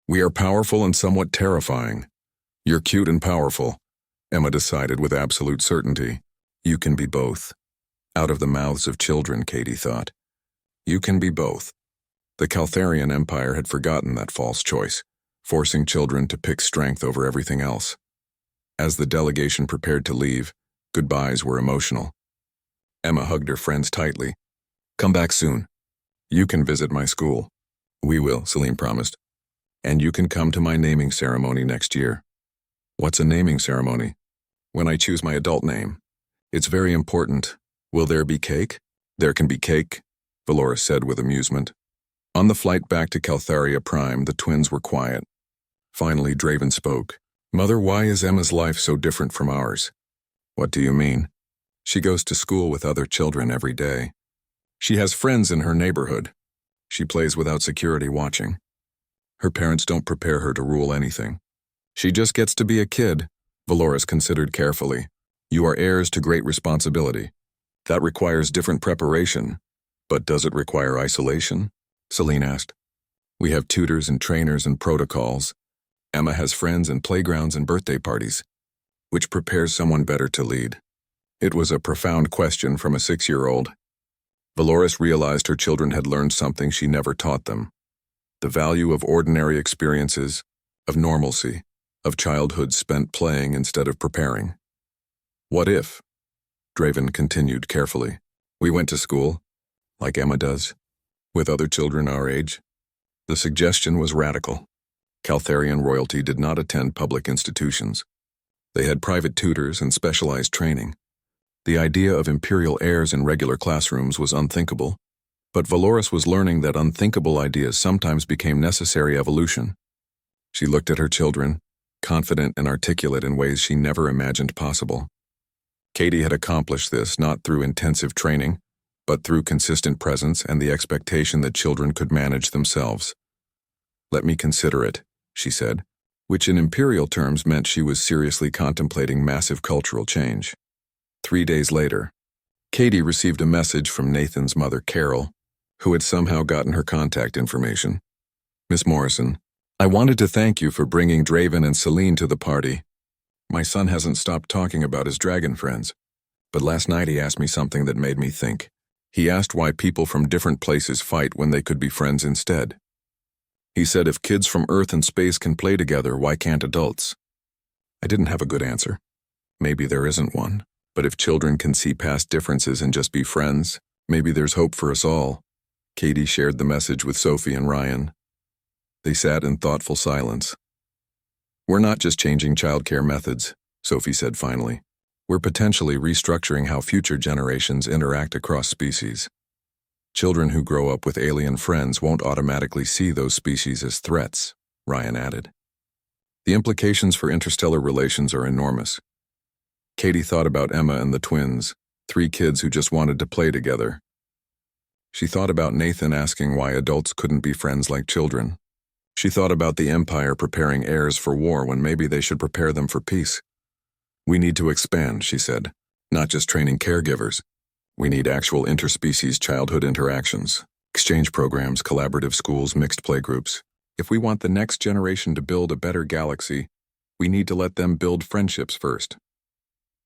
We are powerful and somewhat terrifying." "You're cute and powerful," Emma decided with absolute certainty. "You can be both." Out of the mouths of children, Katie thought. You can be both. The Caltharian Empire had forgotten that false choice, forcing children to pick strength over everything else. As the delegation prepared to leave, goodbyes were emotional. Emma hugged her friends tightly. "Come back soon. You can visit my school." "We will," Selene promised. "And you can come to my naming ceremony next year." "What's a naming ceremony?" "When I choose my adult name. It's very important. Will there be cake?" "There can be cake," Valorous said with amusement. On the flight back to Caltharia Prime, the twins were quiet. Finally, Draven spoke. "Mother, why is Emma's life so different from ours?" "What do you mean?" "She goes to school with other children every day. She has friends in her neighborhood. She plays without security watching. Her parents don't prepare her to rule anything. She just gets to be a kid." Valorous considered carefully. "You are heirs to great responsibility. That requires different preparation. But does it require isolation?" Selene asked. "We have tutors and trainers and protocols. Emma has friends and playgrounds and birthday parties. Which prepares someone better to lead?" It was a profound question from a 6-year-old. Valorous realized her children had learned something she never taught them. The value of ordinary experiences, of normalcy, of childhood spent playing instead of preparing. "What if?" Draven continued carefully. "We went to school, like Emma does, with other children our age." The suggestion was radical. Caltharian royalty did not attend public institutions. They had private tutors and specialized training. The idea of imperial heirs in regular classrooms was unthinkable, but Valorous was learning that unthinkable ideas sometimes became necessary evolution. She looked at her children, confident and articulate in ways she never imagined possible. Katie had accomplished this not through intensive training, but through consistent presence and the expectation that children could manage themselves. "Let me consider it," she said, which in imperial terms meant she was seriously contemplating massive cultural change. 3 days later, Katie received a message from Nathan's mother, Carol, who had somehow gotten her contact information. "Miss Morrison, I wanted to thank you for bringing Draven and Selene to the party. My son hasn't stopped talking about his dragon friends, but last night he asked me something that made me think. He asked why people from different places fight when they could be friends instead. He said if kids from Earth and space can play together, why can't adults?" I didn't have a good answer. Maybe there isn't one, but if children can see past differences and just be friends, maybe there's hope for us all. Katie shared the message with Sophie and Ryan. They sat in thoughtful silence. "We're not just changing childcare methods," Sophie said finally. "We're potentially restructuring how future generations interact across species. Children who grow up with alien friends won't automatically see those species as threats," Ryan added. "The implications for interstellar relations are enormous." Katie thought about Emma and the twins, 3 kids who just wanted to play together. She thought about Nathan asking why adults couldn't be friends like children. She thought about the Empire preparing heirs for war when maybe they should prepare them for peace. "We need to expand," she said, "not just training caregivers. We need actual interspecies childhood interactions, exchange programs, collaborative schools, mixed playgroups. If we want the next generation to build a better galaxy, we need to let them build friendships first."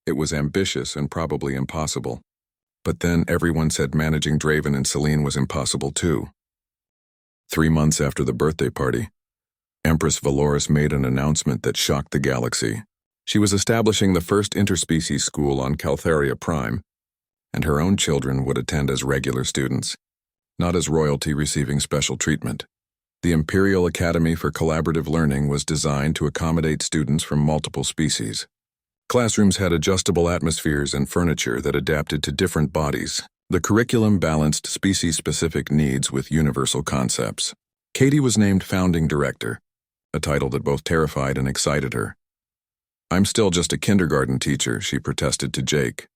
It was ambitious and probably impossible. But then everyone said managing Draven and Celine was impossible too. 3 months after the birthday party, Empress Valoris made an announcement that shocked the galaxy. She was establishing the first interspecies school on Caltheria Prime, and her own children would attend as regular students, not as royalty receiving special treatment. The Imperial Academy for Collaborative Learning was designed to accommodate students from multiple species. Classrooms had adjustable atmospheres and furniture that adapted to different bodies. The curriculum balanced species-specific needs with universal concepts. Katie was named founding director, a title that both terrified and excited her. "I'm still just a kindergarten teacher," she protested to Jake.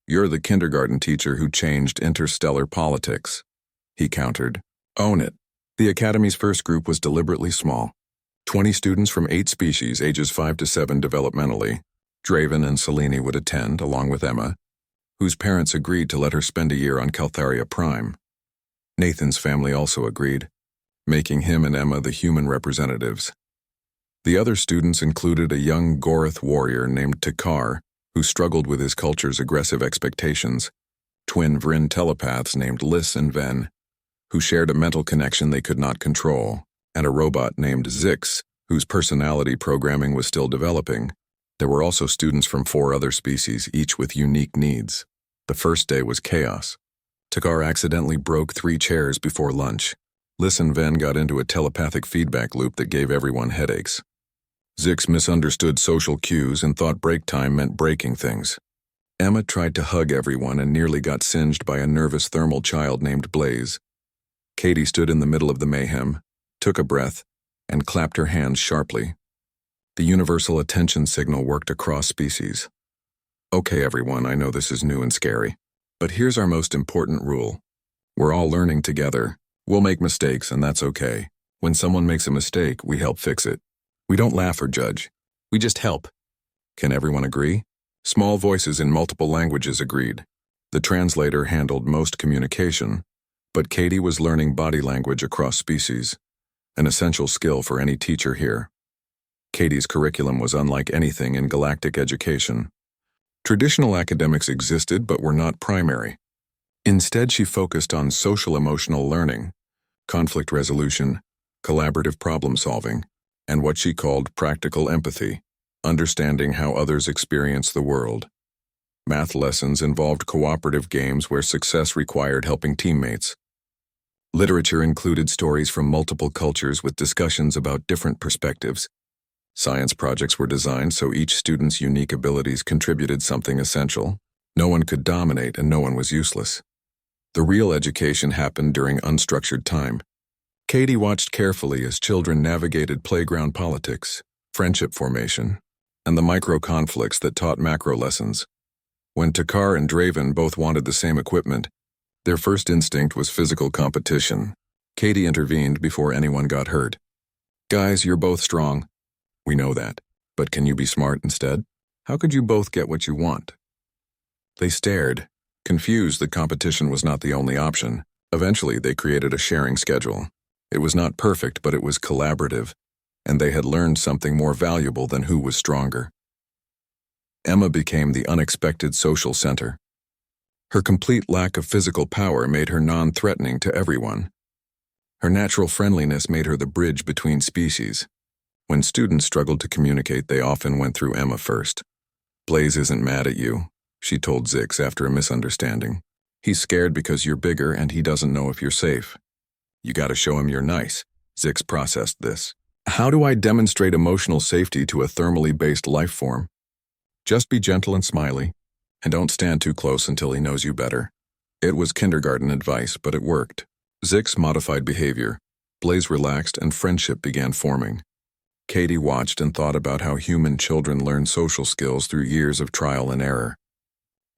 "You're the kindergarten teacher who changed interstellar politics," he countered. "Own it." The Academy's first group was deliberately small. 20 students from 8 species, ages 5 to 7 developmentally. Draven and Selene would attend, along with Emma, whose parents agreed to let her spend a year on Caltheria Prime. Nathan's family also agreed, making him and Emma the human representatives. The other students included a young Goroth warrior named Takar, who struggled with his culture's aggressive expectations, twin Vryn telepaths named Liss and Ven, who shared a mental connection they could not control, and a robot named Zix, whose personality programming was still developing. There were also students from 4 other species, each with unique needs. The first day was chaos. Takar accidentally broke 3 chairs before lunch. Liss and Ven got into a telepathic feedback loop that gave everyone headaches. Zix misunderstood social cues and thought break time meant breaking things. Emma tried to hug everyone and nearly got singed by a nervous thermal child named Blaze. Katie stood in the middle of the mayhem, took a breath, and clapped her hands sharply. The universal attention signal worked across species. "Okay, everyone, I know this is new and scary, but here's our most important rule. We're all learning together. We'll make mistakes, and that's okay. When someone makes a mistake, we help fix it. We don't laugh or judge. We just help. Can everyone agree?" Small voices in multiple languages agreed. The translator handled most communication, but Katie was learning body language across species, an essential skill for any teacher here. Katie's curriculum was unlike anything in galactic education. Traditional academics existed but were not primary. Instead, she focused on social-emotional learning, conflict resolution, collaborative problem-solving, and what she called practical empathy, understanding how others experience the world. Math lessons involved cooperative games where success required helping teammates. Literature included stories from multiple cultures with discussions about different perspectives. Science projects were designed so each student's unique abilities contributed something essential. No one could dominate and no one was useless. The real education happened during unstructured time. Katie watched carefully as children navigated playground politics, friendship formation, and the micro-conflicts that taught macro lessons. When Takar and Draven both wanted the same equipment, their first instinct was physical competition. Katie intervened before anyone got hurt. "Guys, you're both strong. We know that. But can you be smart instead? How could you both get what you want?" They stared, confused that competition was not the only option. Eventually, they created a sharing schedule. It was not perfect, but it was collaborative, and they had learned something more valuable than who was stronger. Emma became the unexpected social center. Her complete lack of physical power made her non-threatening to everyone. Her natural friendliness made her the bridge between species. When students struggled to communicate, they often went through Emma first. "Blaze isn't mad at you," she told Zix after a misunderstanding. "He's scared because you're bigger and he doesn't know if you're safe. You gotta show him you're nice." Zix processed this. How do I demonstrate emotional safety to a thermally based life form? Just be gentle and smiley, and don't stand too close until he knows you better. It was kindergarten advice, but it worked. Zix modified behavior. Blaze relaxed and friendship began forming. Katie watched and thought about how human children learn social skills through years of trial and error.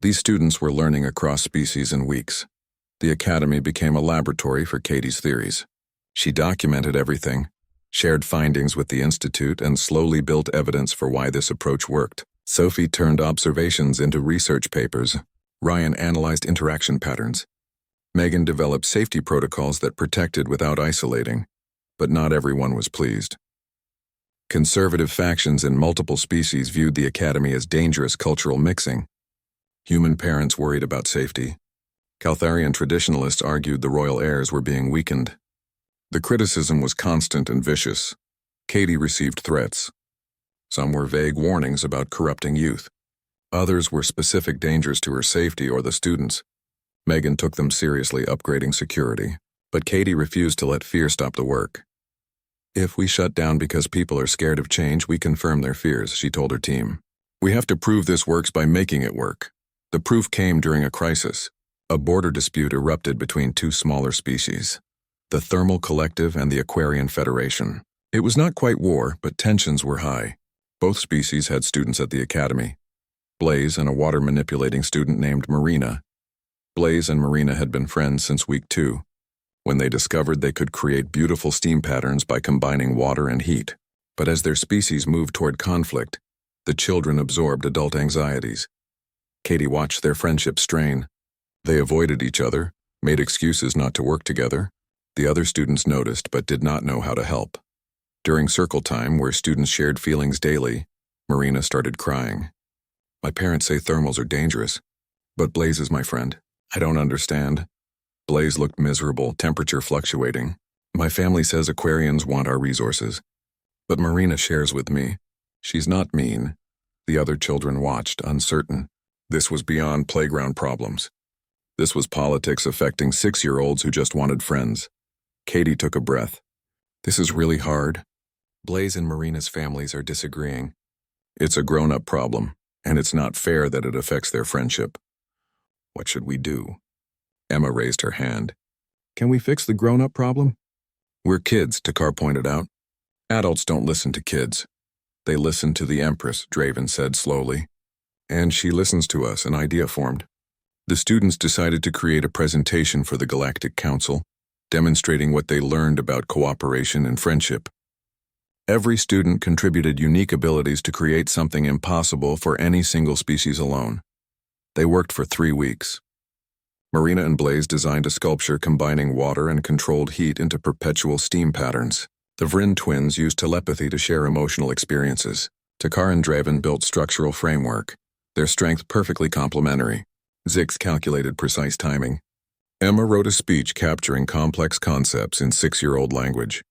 These students were learning across species in weeks. The academy became a laboratory for Katie's theories. She documented everything, shared findings with the Institute, and slowly built evidence for why this approach worked. Sophie turned observations into research papers. Ryan analyzed interaction patterns. Megan developed safety protocols that protected without isolating, but not everyone was pleased. Conservative factions in multiple species viewed the academy as dangerous cultural mixing. Human parents worried about safety. Caltharian traditionalists argued the royal heirs were being weakened. The criticism was constant and vicious. Katie received threats. Some were vague warnings about corrupting youth. Others were specific dangers to her safety or the students. Megan took them seriously, upgrading security, but Katie refused to let fear stop the work. If we shut down because people are scared of change, we confirm their fears, she told her team. We have to prove this works by making it work. The proof came during a crisis. A border dispute erupted between two smaller species, the Thermal Collective and the Aquarian Federation. It was not quite war, but tensions were high. Both species had students at the academy. Blaze and a water-manipulating student named Marina. Blaze and Marina had been friends since week 2, when they discovered they could create beautiful steam patterns by combining water and heat. But as their species moved toward conflict, the children absorbed adult anxieties. Katie watched their friendship strain. They avoided each other, made excuses not to work together. The other students noticed but did not know how to help. During circle time, where students shared feelings daily, Marina started crying. My parents say thermals are dangerous, but Blaze is my friend. I don't understand. Blaze looked miserable, temperature fluctuating. My family says Aquarians want our resources, but Marina shares with me. She's not mean. The other children watched, uncertain. This was beyond playground problems. This was politics affecting 6-year-olds who just wanted friends. Katie took a breath. This is really hard. Blaze and Marina's families are disagreeing. It's a grown-up problem, and it's not fair that it affects their friendship. What should we do? Emma raised her hand. Can we fix the grown-up problem? We're kids, Takar pointed out. Adults don't listen to kids. They listen to the Empress, Draven said slowly. And she listens to us, an idea formed. The students decided to create a presentation for the Galactic Council, demonstrating what they learned about cooperation and friendship. Every student contributed unique abilities to create something impossible for any single species alone. They worked for 3 weeks. Marina and Blaze designed a sculpture combining water and controlled heat into perpetual steam patterns. The Vryn twins used telepathy to share emotional experiences. Takar and Draven built structural framework, their strength perfectly complementary. Zix calculated precise timing. Emma wrote a speech capturing complex concepts in 6-year-old language.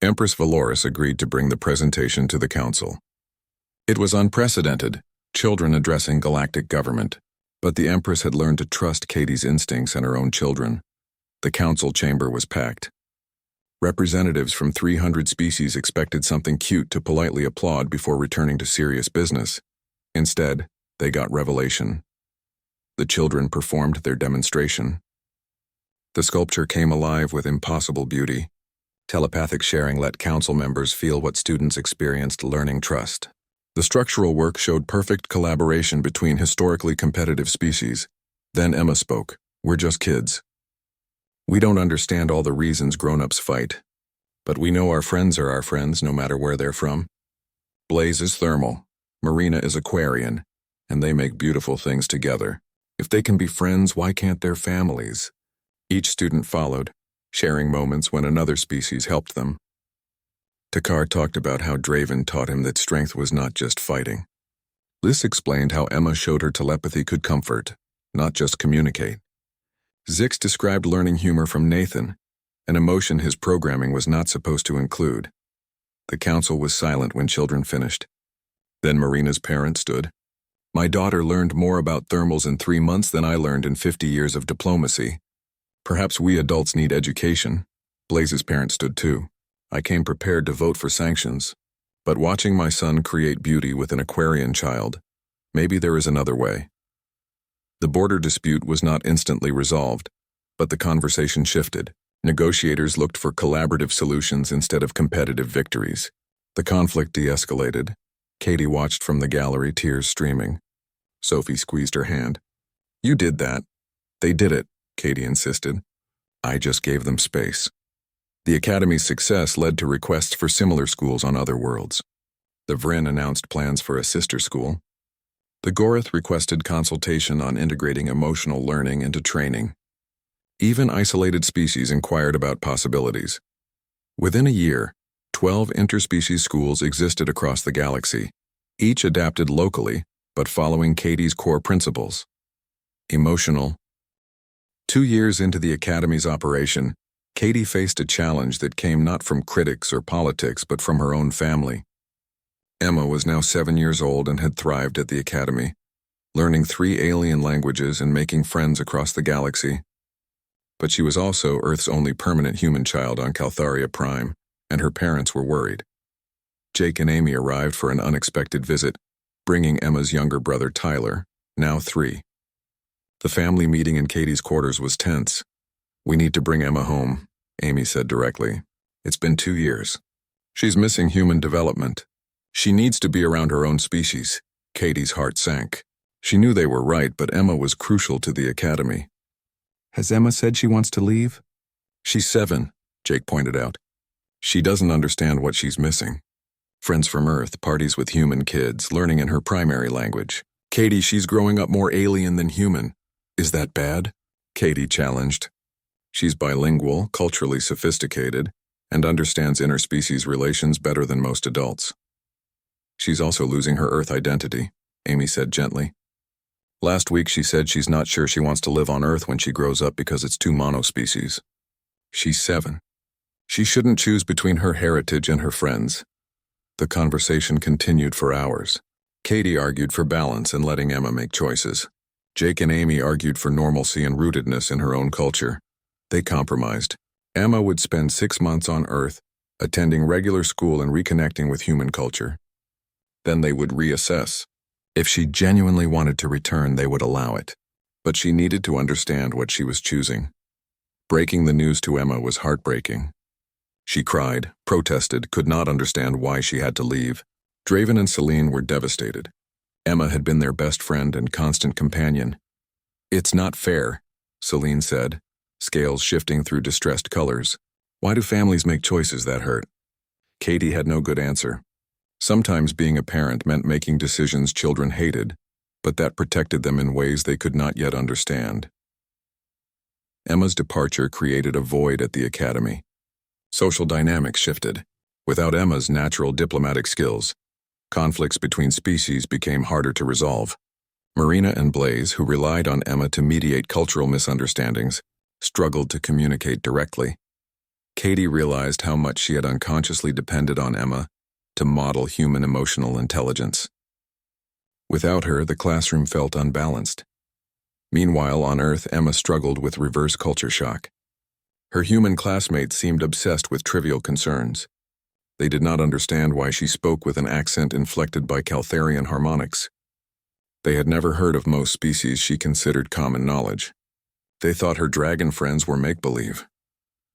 Empress Valoris agreed to bring the presentation to the council. It was unprecedented, children addressing galactic government, but the Empress had learned to trust Katie's instincts and her own children. The council chamber was packed. Representatives from 300 species expected something cute to politely applaud before returning to serious business. Instead, they got revelation. The children performed their demonstration. The sculpture came alive with impossible beauty. Telepathic sharing let council members feel what students experienced, learning trust. The structural work showed perfect collaboration between historically competitive species. Then Emma spoke. We're just kids. We don't understand all the reasons grown-ups fight, but we know our friends are our friends no matter where they're from. Blaze is thermal, Marina is Aquarian, and they make beautiful things together. If they can be friends, why can't their families? Each student followed, sharing moments when another species helped them. Takar talked about how Draven taught him that strength was not just fighting. This explained how Emma showed her telepathy could comfort, not just communicate. Zix described learning humor from Nathan, an emotion his programming was not supposed to include. The council was silent when children finished. Then Marina's parent stood. My daughter learned more about thermals in 3 months than I learned in 50 years of diplomacy. Perhaps we adults need education. Blaze's parent stood too. I came prepared to vote for sanctions. But watching my son create beauty with an Aquarian child, maybe there is another way. The border dispute was not instantly resolved, but the conversation shifted. Negotiators looked for collaborative solutions instead of competitive victories. The conflict de-escalated. Katie watched from the gallery, tears streaming. Sophie squeezed her hand. You did that. They did it, Katie insisted. I just gave them space. The Academy's success led to requests for similar schools on other worlds. The Vryn announced plans for a sister school. The Gorath requested consultation on integrating emotional learning into training. Even isolated species inquired about possibilities. Within a year, 12 interspecies schools existed across the galaxy, each adapted locally, but following Katie's core principles. Emotional. 2 years into the Academy's operation, Katie faced a challenge that came not from critics or politics, but from her own family. Emma was now 7 years old and had thrived at the Academy, learning 3 alien languages and making friends across the galaxy. But she was also Earth's only permanent human child on Caltharia Prime, and her parents were worried. Jake and Amy arrived for an unexpected visit, bringing Emma's younger brother Tyler, now 3. The family meeting in Katie's quarters was tense. We need to bring Emma home, Amy said directly. It's been 2 years. She's missing human development. She needs to be around her own species. Katie's heart sank. She knew they were right, but Emma was crucial to the Academy. Has Emma said she wants to leave? She's 7, Jake pointed out. She doesn't understand what she's missing. Friends from Earth, parties with human kids, learning in her primary language. Katie, she's growing up more alien than human. Is that bad? Katie challenged. She's bilingual, culturally sophisticated, and understands interspecies relations better than most adults. She's also losing her Earth identity, Amy said gently. Last week she said she's not sure she wants to live on Earth when she grows up because it's too monospecies. She's 7. She shouldn't choose between her heritage and her friends. The conversation continued for hours. Katie argued for balance and letting Emma make choices. Jake and Amy argued for normalcy and rootedness in her own culture. They compromised. Emma would spend 6 months on Earth, attending regular school and reconnecting with human culture. Then they would reassess. If she genuinely wanted to return, they would allow it. But she needed to understand what she was choosing. Breaking the news to Emma was heartbreaking. She cried, protested, could not understand why she had to leave. Draven and Celine were devastated. Emma had been their best friend and constant companion. It's not fair, Celine said, scales shifting through distressed colors. Why do families make choices that hurt? Katie had no good answer. Sometimes being a parent meant making decisions children hated, but that protected them in ways they could not yet understand. Emma's departure created a void at the Academy. Social dynamics shifted. Without Emma's natural diplomatic skills, conflicts between species became harder to resolve. Marina and Blaze, who relied on Emma to mediate cultural misunderstandings, struggled to communicate directly. Katie realized how much she had unconsciously depended on Emma to model human emotional intelligence. Without her, the classroom felt unbalanced. Meanwhile, on Earth, Emma struggled with reverse culture shock. Her human classmates seemed obsessed with trivial concerns. They did not understand why she spoke with an accent inflected by Caltharian harmonics. They had never heard of most species she considered common knowledge. They thought her dragon friends were make-believe.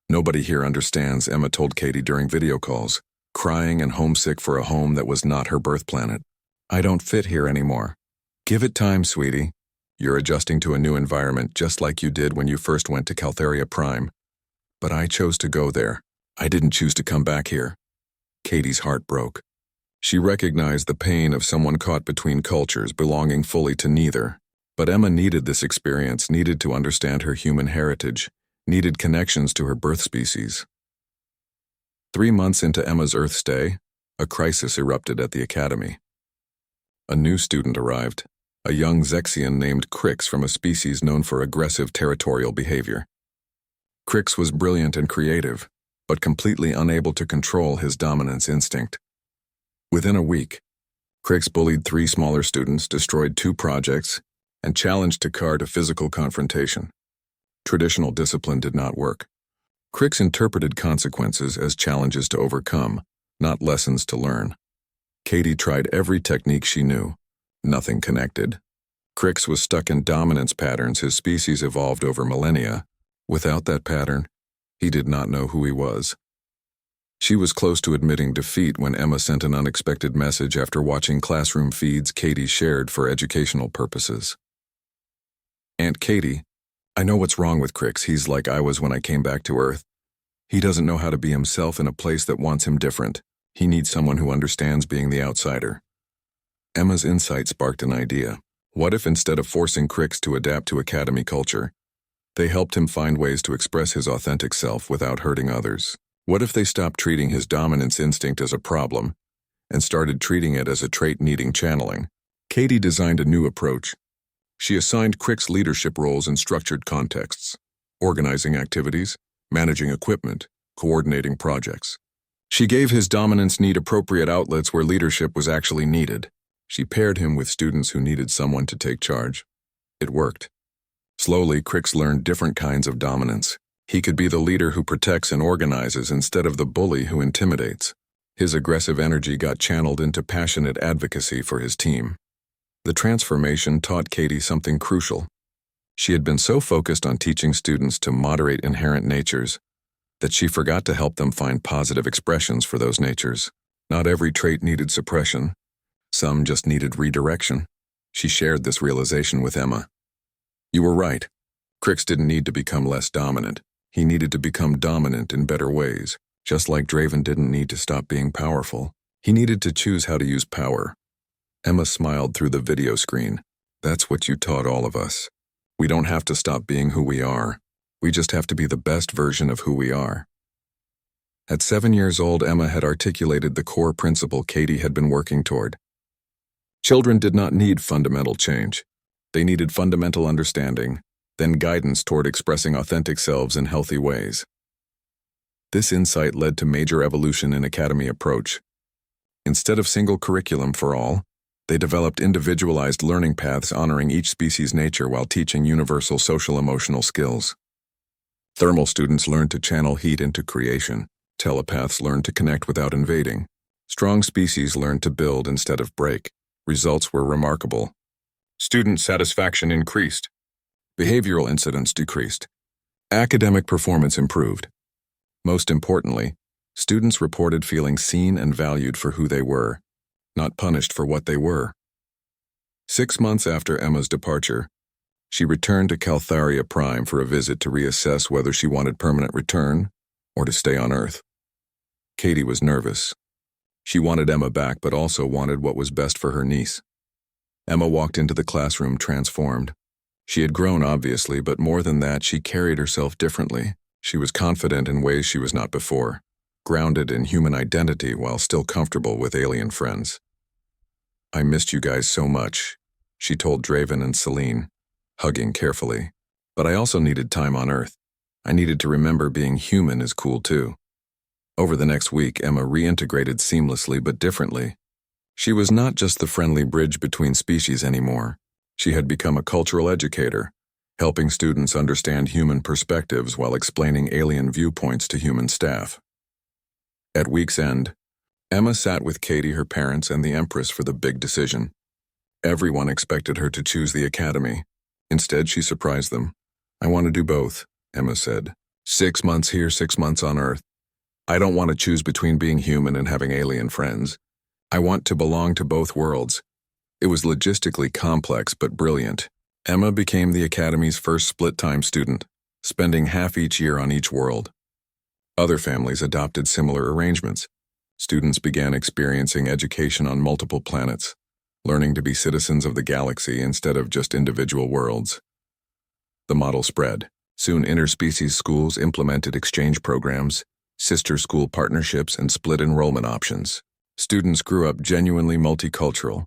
Nobody here understands, Emma told Katie during video calls, crying and homesick for a home that was not her birth planet. I don't fit here anymore. Give it time, sweetie. You're adjusting to a new environment just like you did when you first went to Caltharia Prime. But I chose to go there. I didn't choose to come back here. Katie's heart broke. She recognized the pain of someone caught between cultures, belonging fully to neither. But Emma needed this experience, needed to understand her human heritage, needed connections to her birth species. 3 months into Emma's Earth stay, a crisis erupted at the Academy. A new student arrived, a young Zexian named Crix from a species known for aggressive territorial behavior. Crix was brilliant and creative, but completely unable to control his dominance instinct. Within a week, Crix bullied 3 smaller students, destroyed 2 projects, and challenged Takar to physical confrontation. Traditional discipline did not work. Crix interpreted consequences as challenges to overcome, not lessons to learn. Katie tried every technique she knew. Nothing connected. Crix was stuck in dominance patterns his species evolved over millennia. Without that pattern, he did not know who he was. She was close to admitting defeat when Emma sent an unexpected message after watching classroom feeds Katie shared for educational purposes. Aunt Katie, I know what's wrong with Crix. He's like I was when I came back to Earth. He doesn't know how to be himself in a place that wants him different. He needs someone who understands being the outsider. Emma's insight sparked an idea. What if instead of forcing Crix to adapt to academy culture, they helped him find ways to express his authentic self without hurting others? What if they stopped treating his dominance instinct as a problem and started treating it as a trait needing channeling? Katie designed a new approach. She assigned Crix leadership roles in structured contexts, organizing activities, managing equipment, coordinating projects. She gave his dominance need appropriate outlets where leadership was actually needed. She paired him with students who needed someone to take charge. It worked. Slowly, Crix learned different kinds of dominance. He could be the leader who protects and organizes instead of the bully who intimidates. His aggressive energy got channeled into passionate advocacy for his team. The transformation taught Katie something crucial. She had been so focused on teaching students to moderate inherent natures that she forgot to help them find positive expressions for those natures. Not every trait needed suppression. Some just needed redirection. She shared this realization with Emma. You were right. Crix didn't need to become less dominant. He needed to become dominant in better ways. Just like Draven didn't need to stop being powerful. He needed to choose how to use power. Emma smiled through the video screen. That's what you taught all of us. We don't have to stop being who we are. We just have to be the best version of who we are. At 7 years old, Emma had articulated the core principle Katie had been working toward. Children did not need fundamental change. They needed fundamental understanding, then guidance toward expressing authentic selves in healthy ways. This insight led to major evolution in academy approach. Instead of single curriculum for all, they developed individualized learning paths honoring each species' nature while teaching universal social-emotional skills. Thermal students learned to channel heat into creation. Telepaths learned to connect without invading. Strong species learned to build instead of break. Results were remarkable. Student satisfaction increased. Behavioral incidents decreased. Academic performance improved. Most importantly, students reported feeling seen and valued for who they were, not punished for what they were. 6 months after Emma's departure, she returned to Caltharia Prime for a visit to reassess whether she wanted permanent return or to stay on Earth. Katie was nervous. She wanted Emma back but also wanted what was best for her niece. Emma walked into the classroom transformed. She had grown, obviously, but more than that, she carried herself differently. She was confident in ways she was not before, grounded in human identity while still comfortable with alien friends. I missed you guys so much, she told Draven and Celine, hugging carefully. But I also needed time on Earth. I needed to remember being human is cool too. Over the next week, Emma reintegrated seamlessly but differently. She was not just the friendly bridge between species anymore. She had become a cultural educator, helping students understand human perspectives while explaining alien viewpoints to human staff. At week's end, Emma sat with Katie, her parents, and the Empress for the big decision. Everyone expected her to choose the academy. Instead, she surprised them. I want to do both, Emma said. 6 months here, 6 months on Earth. I don't want to choose between being human and having alien friends. I want to belong to both worlds. It was logistically complex but brilliant. Emma became the Academy's first split-time student, spending half each year on each world. Other families adopted similar arrangements. Students began experiencing education on multiple planets, learning to be citizens of the galaxy instead of just individual worlds. The model spread. Soon interspecies schools implemented exchange programs, sister school partnerships, and split enrollment options. Students grew up genuinely multicultural,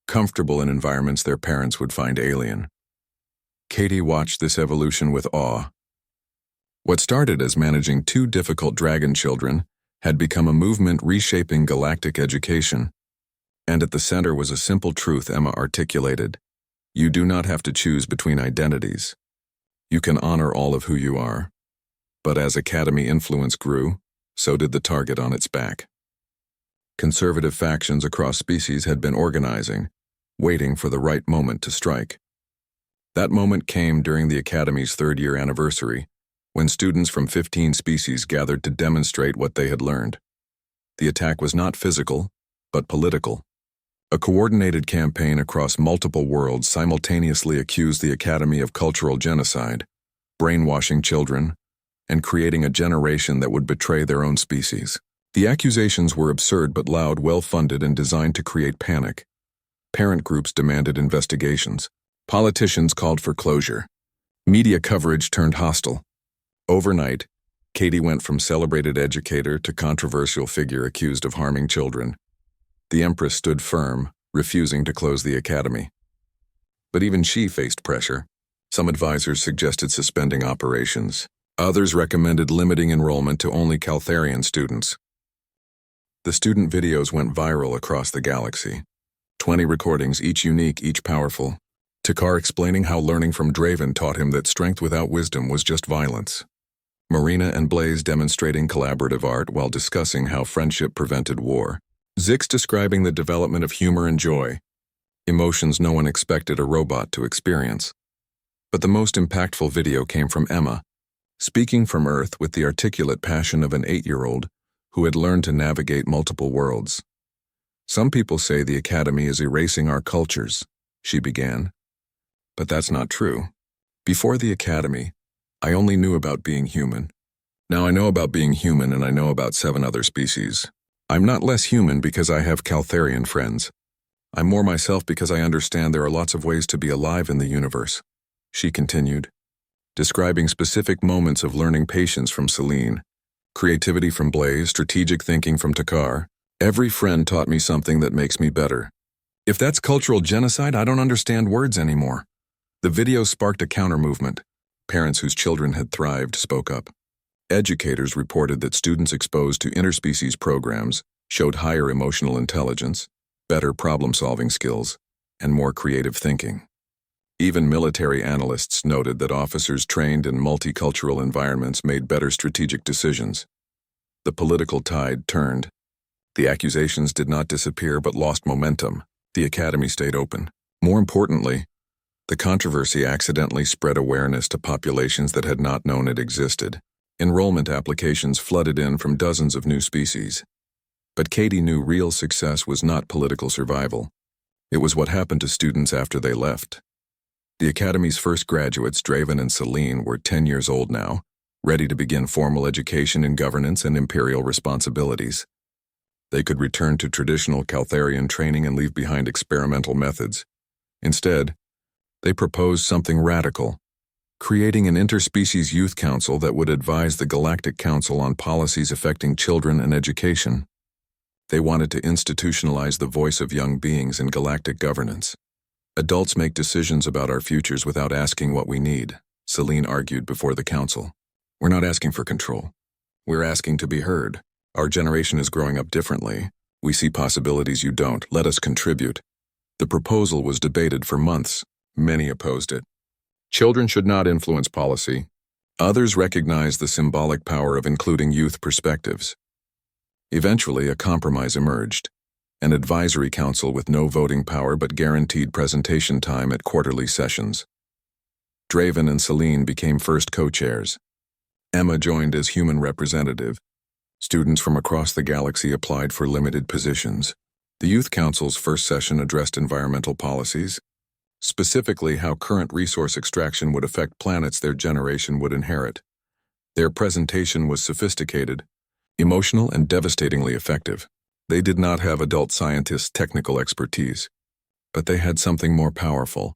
comfortable in environments their parents would find alien. Katie watched this evolution with awe. What started as managing 2 difficult dragon children had become a movement reshaping galactic education. And at the center was a simple truth Emma articulated. You do not have to choose between identities. You can honor all of who you are. But as Academy influence grew, so did the target on its back. Conservative factions across species had been organizing, waiting for the right moment to strike. That moment came during the Academy's third-year anniversary, when students from 15 species gathered to demonstrate what they had learned. The attack was not physical, but political. A coordinated campaign across multiple worlds simultaneously accused the Academy of cultural genocide, brainwashing children, and creating a generation that would betray their own species. The accusations were absurd but loud, well-funded, and designed to create panic. Parent groups demanded investigations. Politicians called for closure. Media coverage turned hostile. Overnight, Katie went from celebrated educator to controversial figure accused of harming children. The Empress stood firm, refusing to close the Academy. But even she faced pressure. Some advisors suggested suspending operations. Others recommended limiting enrollment to only Caltharian students. The student videos went viral across the galaxy. 20 recordings, each unique, each powerful. Takar explaining how learning from Draven taught him that strength without wisdom was just violence. Marina and Blaze demonstrating collaborative art while discussing how friendship prevented war. Zix describing the development of humor and joy, emotions no one expected a robot to experience. But the most impactful video came from Emma, speaking from Earth with the articulate passion of an 8-year-old who had learned to navigate multiple worlds. Some people say the Academy is erasing our cultures, she began. But that's not true. Before the Academy, I only knew about being human. Now I know about being human, and I know about 7 other species. I'm not less human because I have Caltharian friends. I'm more myself because I understand there are lots of ways to be alive in the universe, she continued, describing specific moments of learning patience from Celine, creativity from Blaze, strategic thinking from Takar. Every friend taught me something that makes me better. If that's cultural genocide, I don't understand words anymore. The video sparked a counter-movement. Parents whose children had thrived spoke up. Educators reported that students exposed to interspecies programs showed higher emotional intelligence, better problem-solving skills, and more creative thinking. Even military analysts noted that officers trained in multicultural environments made better strategic decisions. The political tide turned. The accusations did not disappear but lost momentum. The Academy stayed open. More importantly, the controversy accidentally spread awareness to populations that had not known it existed. Enrollment applications flooded in from dozens of new species. But Katie knew real success was not political survival. It was what happened to students after they left. The Academy's first graduates, Draven and Celine, were 10 years old now, ready to begin formal education in governance and imperial responsibilities. They could return to traditional Caltharian training and leave behind experimental methods. Instead, they proposed something radical, creating an interspecies youth council that would advise the Galactic Council on policies affecting children and education. They wanted to institutionalize the voice of young beings in galactic governance. Adults make decisions about our futures without asking what we need, Celine argued before the council. We're not asking for control. We're asking to be heard. Our generation is growing up differently. We see possibilities you don't. Let us contribute. The proposal was debated for months. Many opposed it. Children should not influence policy. Others recognized the symbolic power of including youth perspectives. Eventually, a compromise emerged. An advisory council with no voting power but guaranteed presentation time at quarterly sessions. Draven and Celine became first co-chairs. Emma joined as human representative. Students from across the galaxy applied for limited positions. The Youth Council's first session addressed environmental policies, specifically how current resource extraction would affect planets their generation would inherit. Their presentation was sophisticated, emotional, and devastatingly effective. They did not have adult scientists' technical expertise, but they had something more powerful,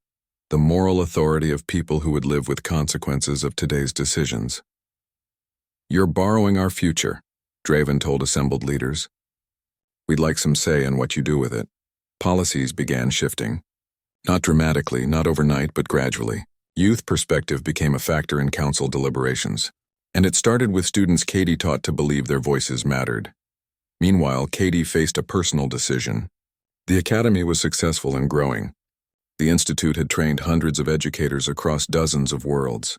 the moral authority of people who would live with consequences of today's decisions. You're borrowing our future, Draven told assembled leaders. We'd like some say in what you do with it. Policies began shifting. Not dramatically, not overnight, but gradually. Youth perspective became a factor in council deliberations. And it started with students Katie taught to believe their voices mattered. Meanwhile, Katie faced a personal decision. The Academy was successful and growing. The Institute had trained hundreds of educators across dozens of worlds.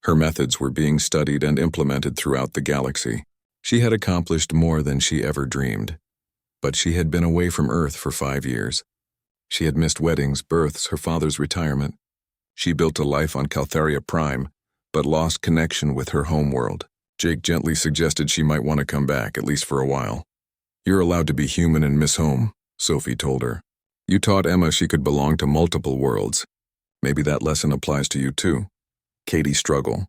Her methods were being studied and implemented throughout the galaxy. She had accomplished more than she ever dreamed. But she had been away from Earth for 5 years. She had missed weddings, births, her father's retirement. She built a life on Caltharia Prime, but lost connection with her homeworld. Jake gently suggested she might want to come back, at least for a while. "You're allowed to be human and miss home," Sophie told her. "You taught Emma she could belong to multiple worlds. Maybe that lesson applies to you too." Katie struggled.